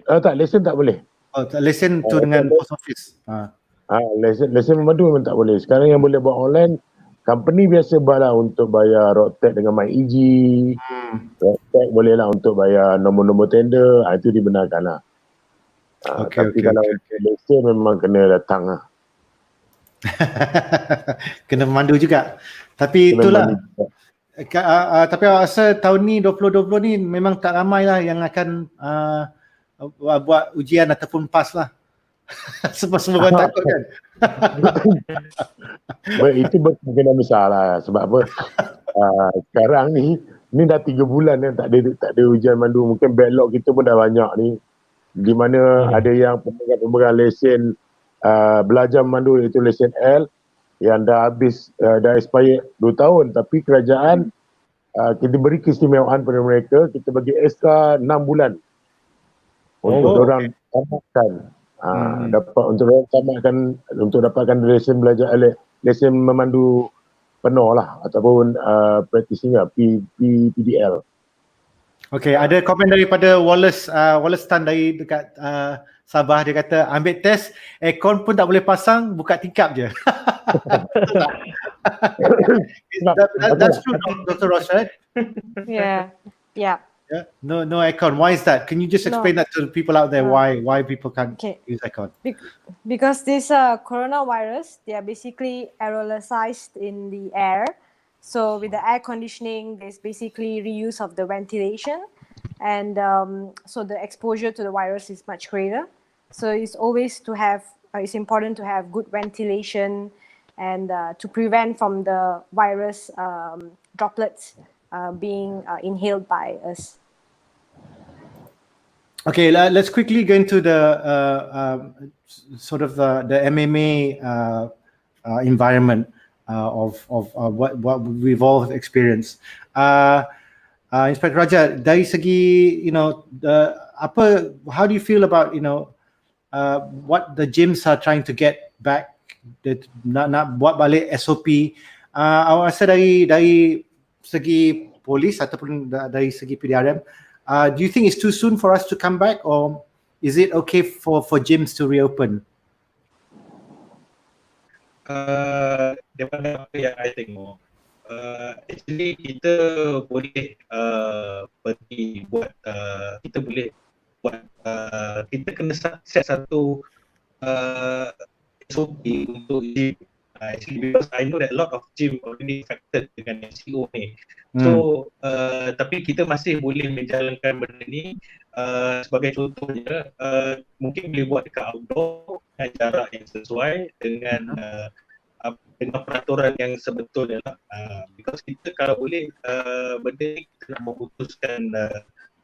Tak, lesen tak boleh. Oh, lesen tu dengan post office. Lesen memandu memang tak boleh. Sekarang yang boleh buat online, company biasa buat lah untuk bayar road tax dengan MyEG. Road tax boleh lah untuk bayar nombor-nombor tender, itu dibenarkan lah. Tapi kalau lesen memang kena datang lah. Kena memandu juga. Tapi itulah. Tapi awak rasa tahun ni 2020 ni memang tak ramai lah yang akan buat ujian ataupun PAS lah. Sebab semua orang takut kan. Itu kemungkinan besar lah. Sebab apa? Sekarang ni dah 3 bulan yang tak ada ujian mandu. Mungkin backlog kita pun dah banyak ni. Di mana ada yang pemegang lesen belajar memandu, iaitu lesen L, yang dah habis, dah expired 2 tahun, tapi kerajaan kita beri keistimewaan pada mereka, kita bagi extra 6 bulan untuk orang tamatkan, dapat untuk orang tamatkan, untuk dapatkan lesen belajar lesen memandu penuh lah, ataupun practicing lah, PDL. Okey, ada komen daripada Wallace Tan dari dekat Sabah. Dia kata ambil test, aircon pun tak boleh pasang, buka tingkap je. That's true, Dr. Ross, right? Yeah. No aircon. Why is that? Can you just explain that to the people out there? Why people can't use aircon? Because this coronavirus, they are basically aerosolized in the air. So with the air conditioning, there's basically reuse of the ventilation, and so the exposure to the virus is much greater. So it's always it's important to have good ventilation and to prevent from the virus droplets being inhaled by us. Okay, let's quickly go into the sort of the MMA environment. what we've all experienced. Inspector Raja, dari segi how do you feel about what the gyms are trying to get back, nak buat balik SOP? Awak rasa dari segi polis ataupun dari segi PDRM, do you think it's too soon for us to come back, or is it okay for gyms to reopen? Daripada apa yang saya tengok, actually kita boleh pergi buat kita kena set satu SOP untuk gym. Actually, because I know that a lot of gym already affected dengan MCO ni. So, tapi kita masih boleh menjalankan benda ni. Sebagai contohnya, mungkin boleh buat dekat outdoor dengan jarak yang sesuai dengan peraturan yang sebetulnya lah. Because kita kalau boleh benda ni kita nak memutuskan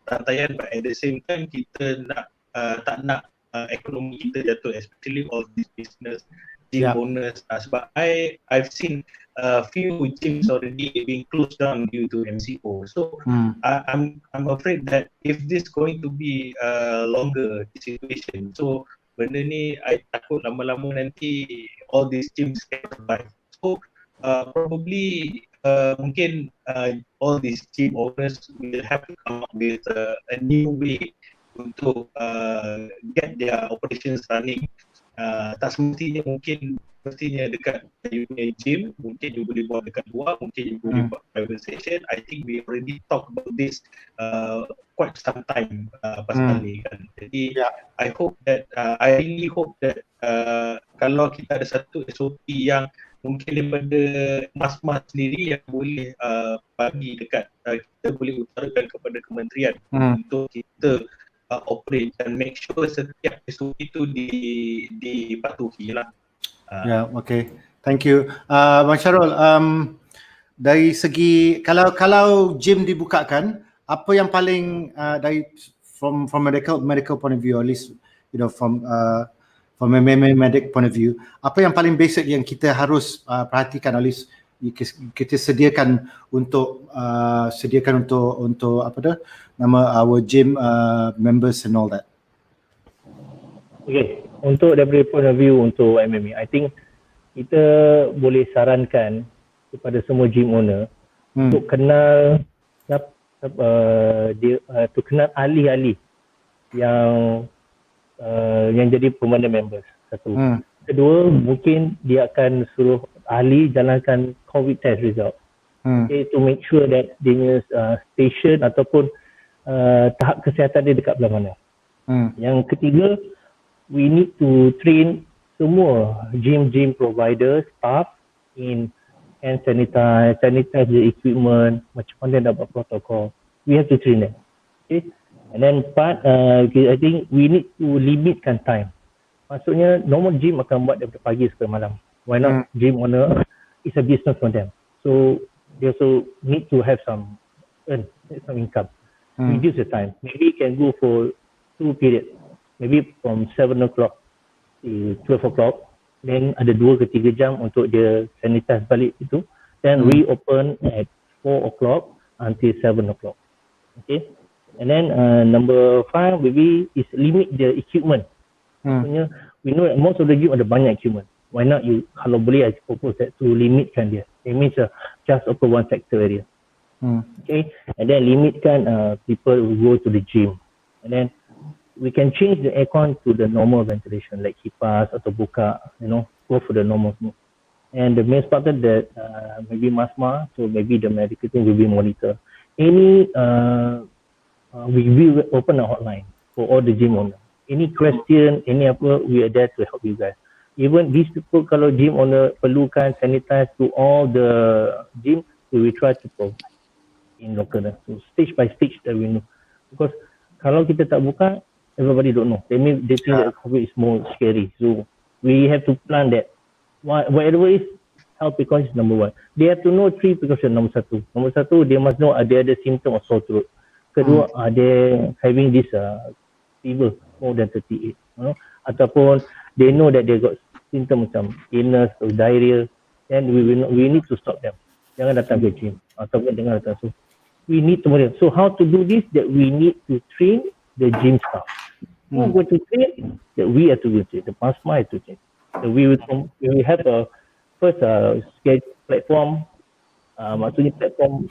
rantaian, but at the same time kita tak nak ekonomi kita jatuh, especially all this business gym owners. Sebab I've seen few gyms already being closed down due to MCO. So I'm afraid that if this going to be longer situation, so benda ni I takut lama-lama nanti all these gyms can survive. So probably mungkin all these gym owners will have to come up with a new way untuk get their operations running. Tak semestinya mestinya dekat you punya gym, mungkin you boleh buat dekat luar, mungkin you boleh buat private session. I think we already talk about this quite some time pasal ni kan. Jadi I really hope that kalau kita ada satu SOP yang mungkin daripada MASMMAA sendiri yang boleh bagi dekat kita boleh utarakan kepada kementerian untuk kita operate dan make sure setiap SOP itu dipatuhi lah. Okay. Thank you. Syarul, dari segi kalau gym dibukakan, apa yang paling dari from medical point of view, at least from a medic point of view, apa yang paling basic yang kita harus perhatikan, at least kita sediakan untuk apa tu nama our gym members and all that? Okay, untuk daripada point of view untuk MMA, I think kita boleh sarankan kepada semua gym owner untuk kenal kenal ahli-ahli yang jadi permanent members. Satu. Kedua, mungkin dia akan suruh ahli jalankan COVID test result. Okay, to make sure that dia station ataupun tahap kesihatan dia dekat belah mana. Yang ketiga, we need to train semua gym provider, staff in hand sanitize the equipment, macam mana nak buat protocol. We have to train them. Okay. And then I think we need to limitkan time. Maksudnya normal gym akan buat daripada pagi sampai malam. Why not gym owner? It's a business for them. So they also need to have some income. Reduce the time. Maybe you can go for 2 periods. Maybe from 7 o'clock to 12 o'clock. Then ada 2 ke 3 jam untuk dia sanitize balik itu. Then reopen at 4 o'clock until 7 o'clock. Okay. And then number 5 maybe is limit the equipment. Maksudnya we know that most of the gym ada banyak equipment. Why not you, kalau boleh I propose that to limitkan dia. It means just open one sector area. Okay. And then limitkan people who go to the gym. And then we can change the aircon to the normal ventilation like kipas atau buka, go for the normal smoke. And the main part that maybe MASMMAA, so maybe the medical team will be monitor. We will open a hotline for all the gym owners. Any question, any apa, we are there to help you guys. Even these people, kalau gym owner perlukan sanitize to all the gym, we will try to provide in local. So stage by stage that we know. Because kalau kita tak buka, everybody don't know. They think that COVID is more scary. So we have to plan that. Whatever is, health precautions number 1. They have to know 3 precautions. Number 1, they must know ada symptom of sore throat. Kedua, ada having this fever more than 38. Ataupun they know that they got symptom macam illness or diarrhea. then we need to stop them. Jangan datang ke gym ataupun jangan datang. So we need to monitor. So how to do this? That we need to train the gym staff. Who are going to train? That we have to train. The MASMMAA have to train. So we will have a first platform. Maksudnya platform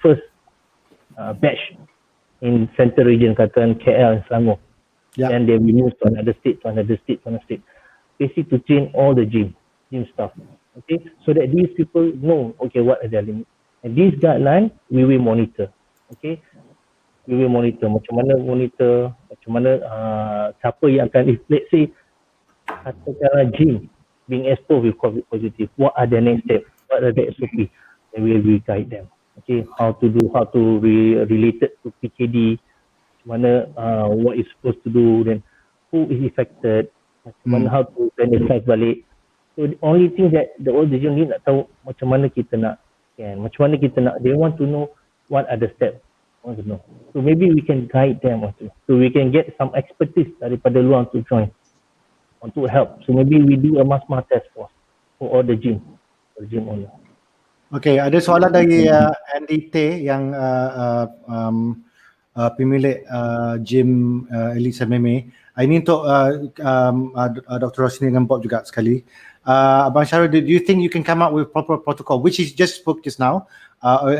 first batch in central region, katakan KL and Selangor. Yeah. Then they will move to another state, Basically to train all the gym staff. Okay, so that these people know, okay, what are their limits. And these guidelines, we will monitor. Okay, we will monitor. Macam mana siapa yang akan, if let's say, katakanlah gym being exposed with COVID positive, what are the next steps? What are the SOP? And we will guide them. Okay, how to related to PKD, mana what is supposed to do, then who is affected, macam mana how to sanitize balik. So the only thing that the old generation ni nak tahu macam mana kita nak, they want to know what are the steps, want to know. So maybe we can guide them also. So we can get some expertise daripada luar to join, untuk help. So maybe we do a MASMMAA task force for all the gym owner. Okay, ada soalan dari Andy Tay yang pemilik gym Elite MMA. Ini untuk Dr. Roshnee dengan Bob juga sekali. Abang Syarul, do you think you can come up with proper protocol, which is just spoke just now,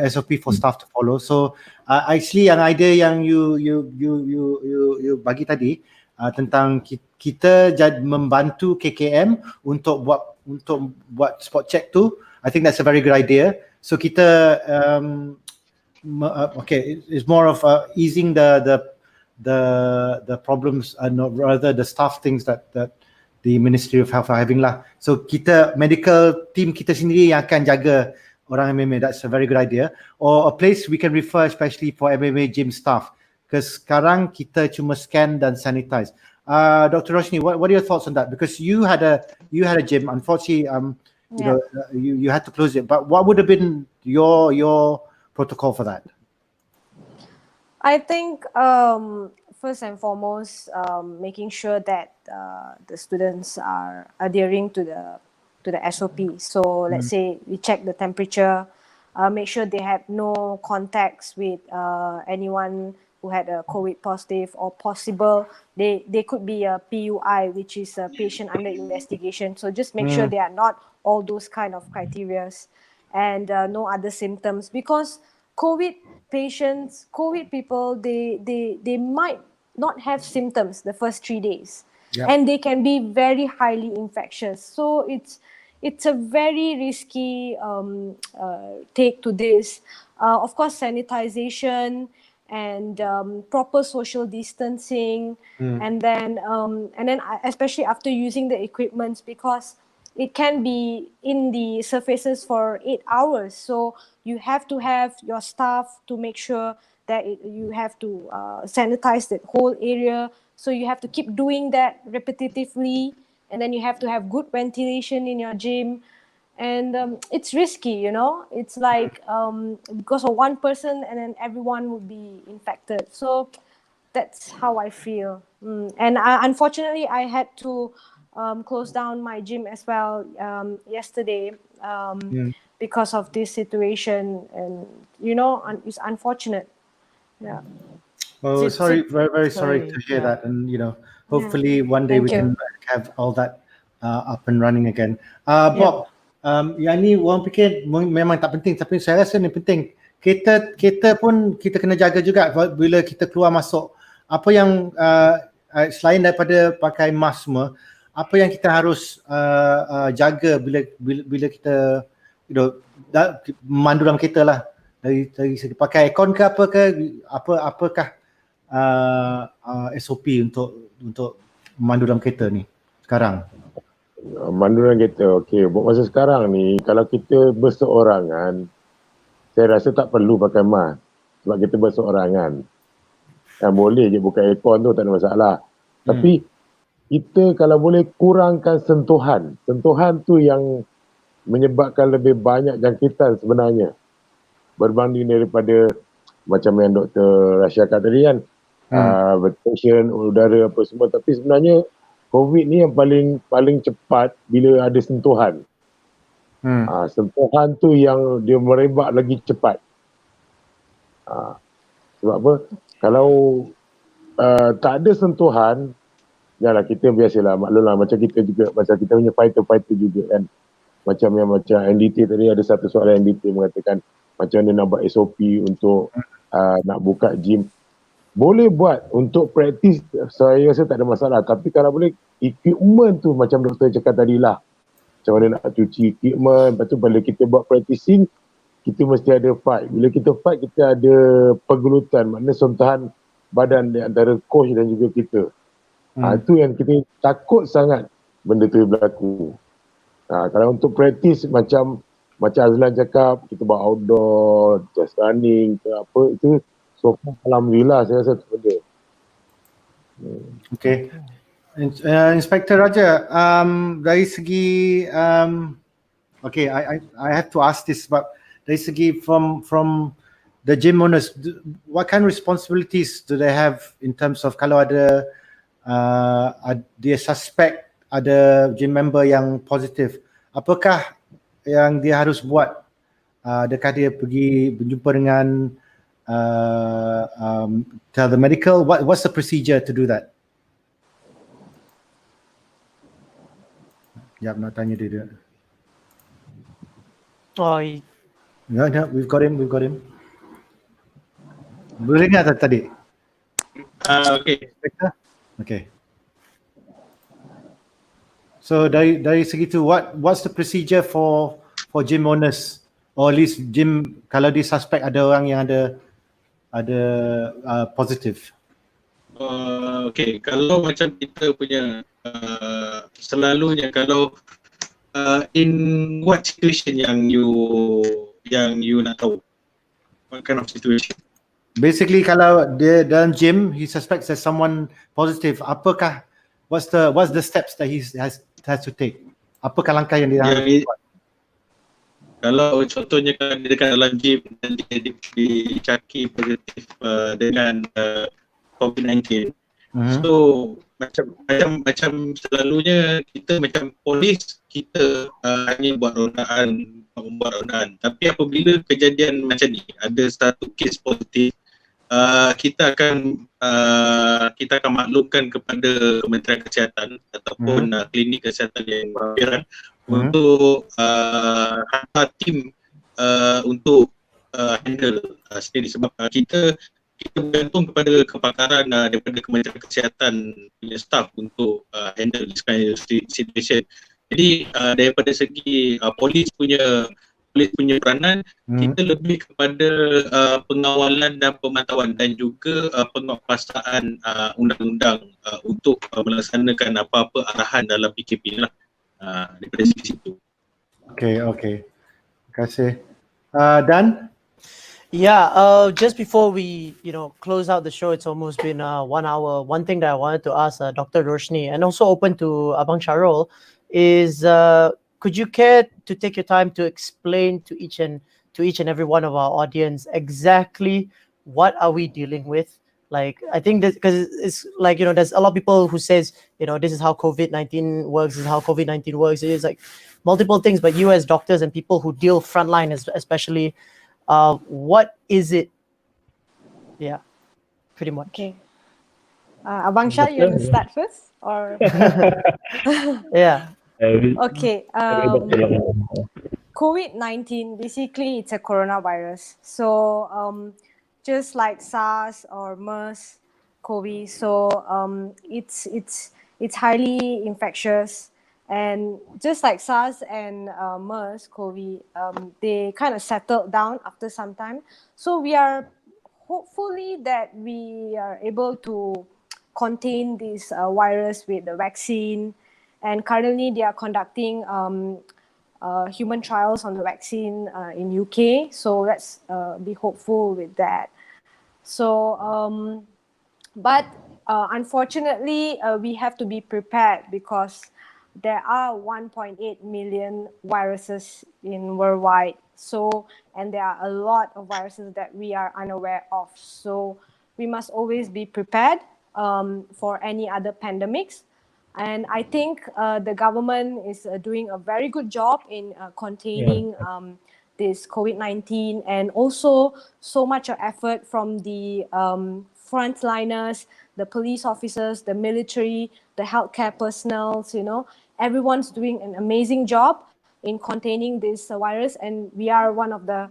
SOP for staff to follow? So actually yang idea yang you bagi tadi tentang kita membantu KKM untuk buat spot check tu, I think that's a very good idea. So kita okay, it's more of easing the problems and rather the staff things that the Ministry of Health are having lah. So kita medical team kita sendiri yang akan jaga orang MMA. That's a very good idea. Or a place we can refer especially for MMA gym staff. Because sekarang kita cuma scan dan sanitize. Dr. Roshnee, what are your thoughts on that? Because you had a gym. Unfortunately, you had to close it. But what would have been your protocol for that? I think first and foremost, making sure that the students are adhering to the SOP. So let's say we check the temperature, make sure they have no contacts with anyone who had a COVID positive, or possible they could be a PUI, which is a patient under investigation. So just make sure they are not all those kind of criterias, and no other symptoms, because COVID patients, COVID people, they might not have symptoms the first 3 days, and they can be very highly infectious. So it's a very risky take to this. Of course, sanitization and proper social distancing, and then especially after using the equipment, because it can be in the surfaces for 8 hours. So you have to have your staff to make sure that you have to sanitize that whole area. So you have to keep doing that repetitively, and then you have to have good ventilation in your gym. And it's risky, you know. It's like because of one person, and then everyone would be infected. So that's how I feel. And unfortunately, I had to close down my gym as well yesterday because of this situation, and you know, it's unfortunate. Yeah. Oh, sorry, very, very sorry to hear that, and you know, hopefully one day we can have all that up and running again. Bob, yang ni orang fikir memang tak penting, tapi saya rasa ni penting. Kita pun kita kena jaga juga bila kita keluar masuk. Apa yang selain daripada pakai mask semua, apa yang kita harus jaga bila kita, you know, memandu dalam kereta lah, dari segi pakai aircon ke apakah SOP untuk memandu dalam kereta ni sekarang? Manduran kita, okey. Buat masa sekarang ni, kalau kita berseorangan, saya rasa tak perlu pakai mask sebab kita berseorangan. Yang boleh je buka aircon tu, tak ada masalah. Tapi kita kalau boleh kurangkan sentuhan. Sentuhan tu yang menyebabkan lebih banyak jangkitan sebenarnya. Berbanding daripada macam yang Dr. Rasha kata tadi kan, ventilation, udara apa semua. Tapi sebenarnya COVID ni yang paling cepat bila ada sentuhan. Sentuhan tu yang dia merebak lagi cepat. Sebab apa? Kalau tak ada sentuhan, yalah kita biasalah maklumlah macam kita juga, macam kita punya fighter juga kan. Macam NDT tadi ada satu soalan NDT mengatakan macam mana nak buat SOP untuk nak buka gym. Boleh buat untuk praktis, saya rasa tak ada masalah. Tapi kalau boleh equipment tu macam doktor cakap tadi lah. Macam mana nak cuci equipment, lepas tu bila kita buat practicing, kita mesti ada fight. Bila kita fight, kita ada pergelutan, maknanya sentuhan badan di antara coach dan juga kita. Itu yang kita takut sangat benda tu berlaku. Kalau untuk practice macam Azlan cakap, kita buat outdoor, just running ke apa, itu so alhamdulillah saya rasa tu benda. Okay. Inspector Raja, dari segi okay, I have to ask this, but dari segi from the gym owners, what kind of responsibilities do they have in terms of kalau ada dia suspect ada gym member yang positif, apakah yang dia harus buat? Adakah dia pergi berjumpa dengan tell the medical? What's the procedure to do that? Yap, nak tanya dia. No, we've got him. Boleh dengar tadi? Okay. Okay. So dari segi tu, what's the procedure for gym owners, or at least gym kalau dia suspect ada orang yang ada positif? Okay, kalau macam kita punya selalunya kalau in what situation yang you nak tahu, what kind of situation? Basically kalau dia dalam gym, he suspects there's someone positive, apakah what's the steps that he has to take? Apakah langkah yang dia harus buat? Kalau contohnya kan dia dekat dalam gym dan dia dicaki positif dengan COVID-19. So macam selalunya kita macam polis, kita hanya buat rondaan. Tapi apabila kejadian macam ni, ada satu kes positif, kita akan maklumkan kepada Kementerian Kesihatan ataupun klinik kesihatan yang berhampiran untuk hantar tim untuk handle sendiri, sebab kita bergantung kepada kepakaran daripada Kementerian Kesihatan punya staff untuk handle this kind of situation. Jadi daripada segi polis punya peranan, kita lebih kepada pengawalan dan pemantauan dan juga penguasaan undang-undang untuk melaksanakan apa-apa arahan dalam PKP lah, daripada segi situ. Okay. Terima kasih. Dan? Yeah, just before we, close out the show, it's almost been 1 hour. One thing that I wanted to ask Dr. Roshnee, and also open to Abang Syarul, is could you care to take your time to explain to each and every one of our audience exactly what are we dealing with? Like, I think that because it's like, there's a lot of people who says, this is how COVID-19 works, this is how COVID-19 works. It is like multiple things, but you as doctors and people who deal frontline especially, what is it? Yeah, pretty much. Okay. Abang Shah, you want to start first? Or yeah. Okay. COVID-19, basically it's a coronavirus. So just like SARS or MERS, COVID, so it's highly infectious. And just like SARS and MERS, COVID, they kind of settled down after some time. So we are hopefully that we are able to contain this virus with the vaccine. And currently they are conducting human trials on the vaccine in UK. So let's be hopeful with that. So, but unfortunately, we have to be prepared because there are 1.8 million viruses in worldwide. So, and there are a lot of viruses that we are unaware of. So we must always be prepared for any other pandemics. And I think the government is doing a very good job in containing this COVID-19, and also so much effort from the frontliners, the police officers, the military, the healthcare personnel. Everyone's doing an amazing job in containing this virus, and we are one of the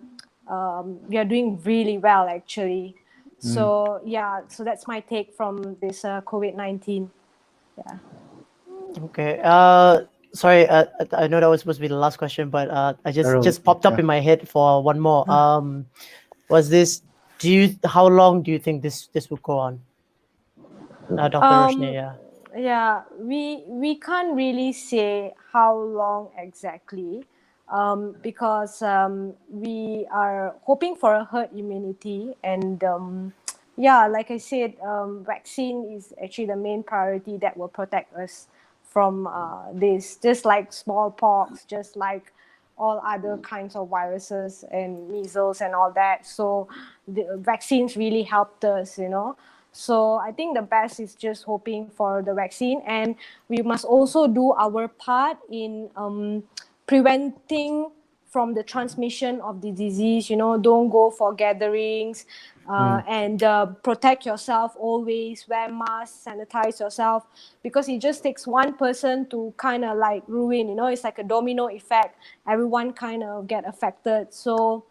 we are doing really well actually. So yeah, so that's my take from this COVID-19. Yeah. Okay. Sorry. I know that was supposed to be the last question, but I Syarul, just popped up in my head for one more. Was this? How long do you think this will go on? Dr. Roshnee, yeah. Yeah, we can't really say how long exactly, because we are hoping for a herd immunity, and yeah, like I said, vaccine is actually the main priority that will protect us from this, just like smallpox, just like all other kinds of viruses and measles and all that. So the vaccines really helped us, So I think the best is just hoping for the vaccine, and we must also do our part in preventing from the transmission of the disease. Don't go for gatherings, and protect yourself always. Wear masks, sanitize yourself, because it just takes one person to kind of like ruin. It's like a domino effect. Everyone kind of get affected. So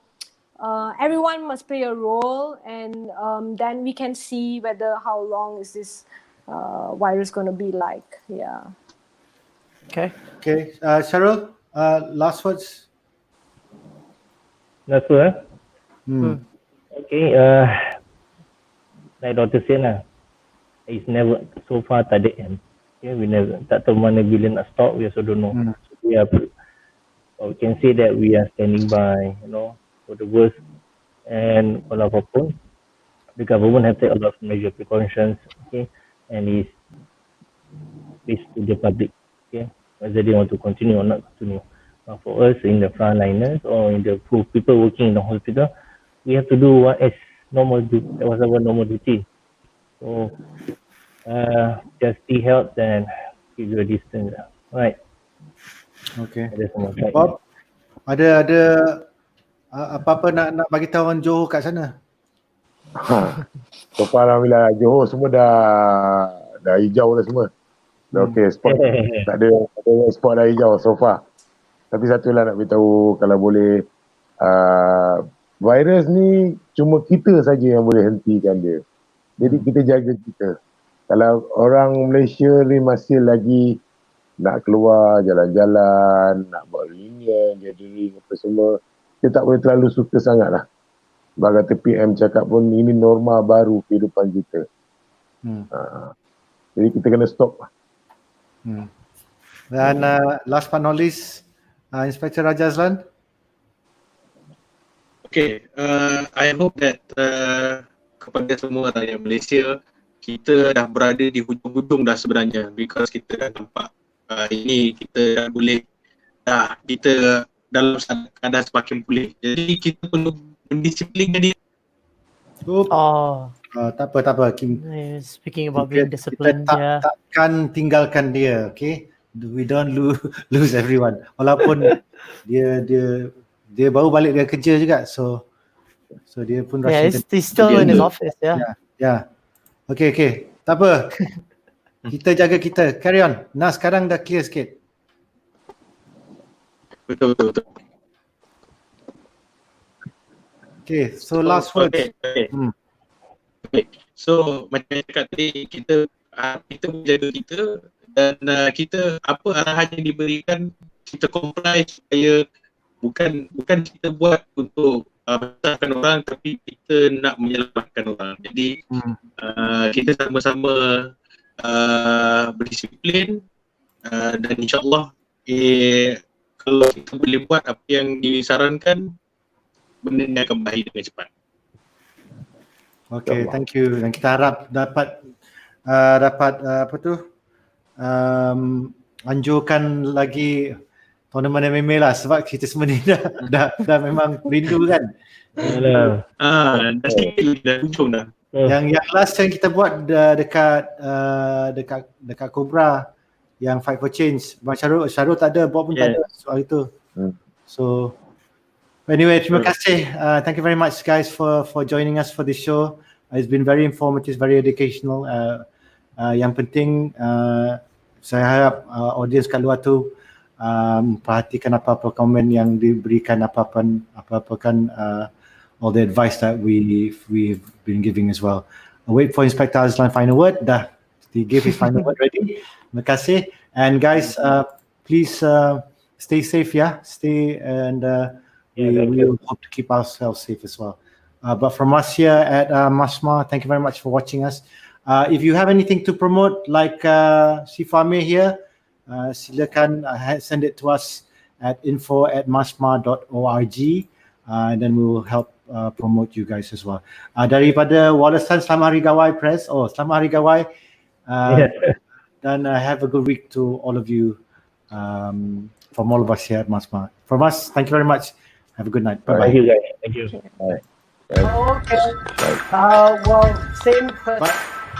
everyone must play a role, and then we can see whether how long is this virus going to be like. Yeah. Okay. Okay, Syarul, last words. Nasir, okay, like Dr. said lah, it's never, so far tak ada end. Okay, we never, tak tahu mana bila nak stop, we also don't know. So we can say that we are standing by, for the worst, and kalau apapun, the government have take a lot of major precautions, okay, and it's to the public, okay, whether they want to continue or not continue. But for us in the frontliners or in the people working in the hospital, we have to do what is normal. That was our normal duty. So just stay healthy and keep your distance. Right. Okay. Ada semua. Bob, ada apa-apa nak bagi tahu orang Johor kat sana? So far alhamdulillah Johor semua dah hijau dah semua. Dah okey, spot tak ada spot dah hijau so far. Tapi satu lah nak beritahu, kalau boleh, virus ni cuma kita saja yang boleh hentikan dia. Jadi kita jaga kita. Kalau orang Malaysia ni masih lagi nak keluar jalan-jalan, nak buat reunion, gathering apa semua, kita tak boleh terlalu suka sangat lah. Bagai PM cakap pun, ini norma baru kehidupan kita. Jadi kita kena stop lah. Dan last but not least, Inspector Raja Azlan. Okay, I hope that kepada semua rakyat Malaysia, kita dah berada di hujung-hujung dah sebenarnya, because kita dah nampak ini kita dah boleh, kita dalam keadaan semakin pulih. Jadi kita perlu mendisiplinkan diri. Tak apa Kim. Speaking about being disciplined, kita takkan tinggalkan dia, okay? We don't lose everyone. Walaupun dia baru balik dari kerja juga, so dia pun rasa he's still in his office, yeah. Okay. Tak apa. Kita jaga kita. Carry on. Nas sekarang dah clear sikit. Betul. Okay, so last word. Okay. So macam cakap tadi, kita menjaga kita, dan kita apa arahan yang diberikan kita comply, supaya bukan kita buat untuk besarkan orang, tapi kita nak menyelamatkan orang. Jadi kita sama-sama berdisiplin, dan insyaAllah kalau kita boleh buat apa yang disarankan, benda ni akan berakhir dengan cepat. Okay, thank you. Dan kita harap dapat anjurkan lagi tournament MMA lah, sebab kita semua ni dah memang rindu kan. Dah sikit dah hujung dah. Yang last yang kita buat dekat Cobra, yang fight for change. Syarul tak ada, Bob pun tak ada soal itu. So anyway, terima kasih. Thank you very much guys for joining us for this show. It's been very informative, very educational. Yang penting saya harap audience kat luar tu perhatikan apa-apa komen yang diberikan, apa-apa kan all the advice that we've been giving as well. I'll wait for Inspector Azlan final word. Dah, he gave his final word ready. Terima kasih. And guys, please stay safe, yeah. Stay and we will hope to keep ourselves safe as well. But from us here at MASMMAA, thank you very much for watching us. If you have anything to promote, like Sifame here, silakan send it to us at info@masmmaa.org, and then we will help promote you guys as well. Daripada Wallacean, selamat hari gawai press. Oh, selamat hari gawai. Dan have a good week to all of you from all of us here at MASMMAA. From us, thank you very much. Have a good night. Bye bye. Thank you guys. Thank you. Okay. Well, same. But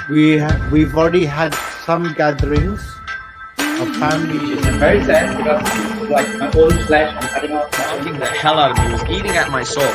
we've already had some gatherings of family. It's very sad because like my own flesh, I'm cutting out. Knocking the hell out of me, was eating at my soul.